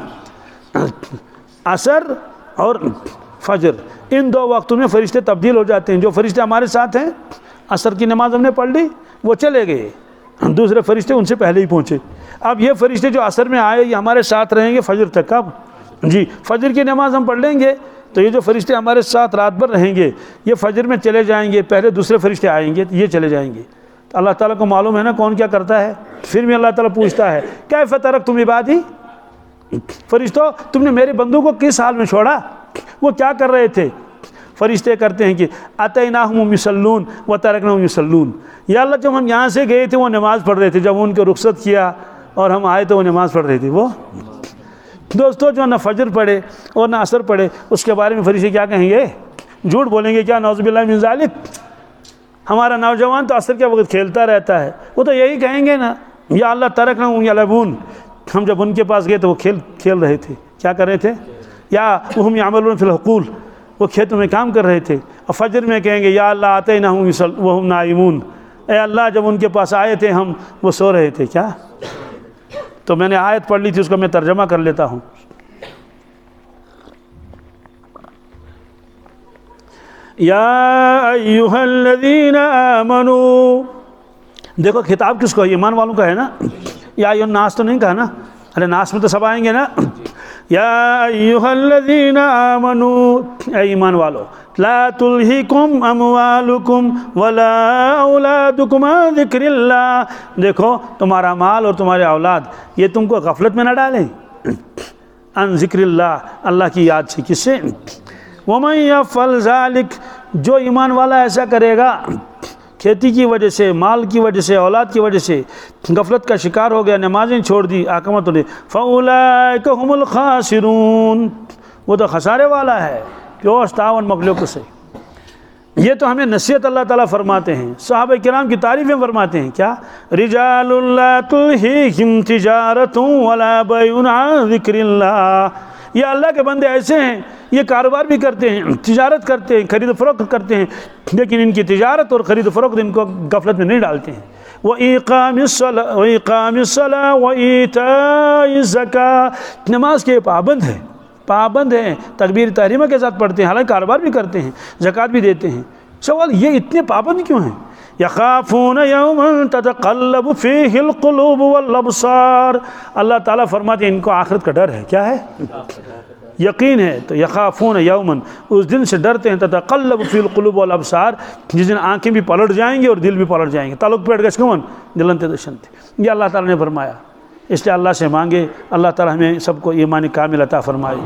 عصر اور فجر، ان 2 وقتوں میں فرشتے تبدیل ہو جاتے ہیں۔ جو فرشتے ہمارے ساتھ ہیں، عصر کی نماز ہم نے پڑھ لی وہ چلے گئے، دوسرے فرشتے ان سے پہلے ہی پہنچے. اب یہ فرشتے جو عصر میں آئے یہ ہمارے ساتھ رہیں گے فجر تک. کب؟ جی فجر کی نماز ہم پڑھ لیں گے تو یہ جو فرشتے ہمارے ساتھ رات بھر رہیں گے یہ فجر میں چلے جائیں گے, پہلے دوسرے فرشتے آئیں گے یہ چلے جائیں گے. تو اللہ تعالیٰ کو معلوم ہے نا کون کیا کرتا ہے. پھر بھی اللہ تعالیٰ پوچھتا ہے کیف ترکتم عبادی, فرشتوں تم نے میرے بندوں کو کس حال میں چھوڑا, وہ کیا کر رہے تھے. فرشتے کرتے ہیں کہ اتیناہم یصلون وترکناہم یصلون, یا اللہ جب ہم یہاں سے گئے تھے وہ نماز پڑھ رہے تھے, جب ان کو رخصت کیا اور ہم آئے تو وہ نماز پڑھ رہے تھے. وہ دوستو جو نہ فجر پڑھے اور نہ عصر پڑھے اس کے بارے میں فرشتے کیا کہیں گے, جھوٹ بولیں گے. کیا نعوذ باللہ من ذالک, ہمارا نوجوان تو عصر کے وقت کھیلتا رہتا ہے, وہ تو یہی کہیں گے نا یا اللہ ترکناہم یلعبون, ہم جب ان کے پاس گئے تو وہ کھیل رہے تھے. کیا کر رہے تھے؟ یا وہم یعملون فی الحقول, وہ کھیتوں میں کام کر رہے تھے. اور فجر میں کہیں گے یا اللہ آتیناہم وہم نائمون, اے اللہ جب ان کے پاس آئے تھے ہم وہ سو رہے تھے. کیا؟ تو میں نے آیت پڑھ لی تھی اس کو میں ترجمہ کر لیتا ہوں. یا ایھا الذین آمنوا, دیکھو خطاب کس کو ہے؟ ایمان والوں کا ہے نا. یا ایھا الناس تو نہیں کہا نا, ارے ناس میں تو سب آئیں گے نا. یا ایھا الذین آمنوا, اے ایمان والو, لا تلہکم اموالکم ولا اولادکم عن ذکر اللہ, دیکھو تمہارا مال اور تمہارے اولاد یہ تم کو غفلت میں نہ ڈالیں. عن ذکر اللہ, اللہ کی یاد سے. کس سے؟ ومن یفعل ذلک, جو ایمان والا ایسا کرے گا, کھیتی کی وجہ سے, مال کی وجہ سے, اولاد کی وجہ سے غفلت کا شکار ہو گیا, نمازیں چھوڑ دی, احکامات نے, فاولئک هم الخاسرون, وہ تو خسارے والا ہے. کیوں؟ استعاون مخلوق سے. یہ تو ہمیں نصیحت اللہ تعالیٰ فرماتے ہیں, صحابہ کرام کی تعریفیں فرماتے ہیں. کیا؟ رجال لا تلہیہم تجارۃ ولا بیع عن ذکر اللہ, یہ اللہ کے بندے ایسے ہیں یہ کاروبار بھی کرتے ہیں, تجارت کرتے ہیں, خرید و فروخت کرتے ہیں, لیکن ان کی تجارت اور خرید و فروخت ان کو غفلت میں نہیں ڈالتے ہیں. وَإِقَامِ الصَّلَاةِ وَإِيتَاءِ الزَّكَاةِ, نماز کے پابند ہیں, تکبیر تحریمہ کے ساتھ پڑھتے ہیں, حالانکہ کاروبار بھی کرتے ہیں, زکوٰۃ بھی دیتے ہیں. سوال یہ اتنے پابند کیوں ہیں؟ یخافون یوما تتقلب فیہ القلوب والابصار, اللہ تعالیٰ فرماتے ہیں ان کو آخرت کا ڈر ہے. کیا ہے؟ یقین ہے. تو یخافون یوما, اس دن سے ڈرتے ہیں, تتقلب فیہ القلوب والابصار, جس دن آنکھیں بھی پلٹ جائیں گی اور دل بھی پلٹ جائیں گے. تعلق پیٹ گش کون دلنتے دشنتے, یہ اللہ تعالیٰ نے فرمایا. اس لیے اللہ سے مانگے اللہ تعالیٰ ہمیں سب کو ایمان کامل عطا فرمائے.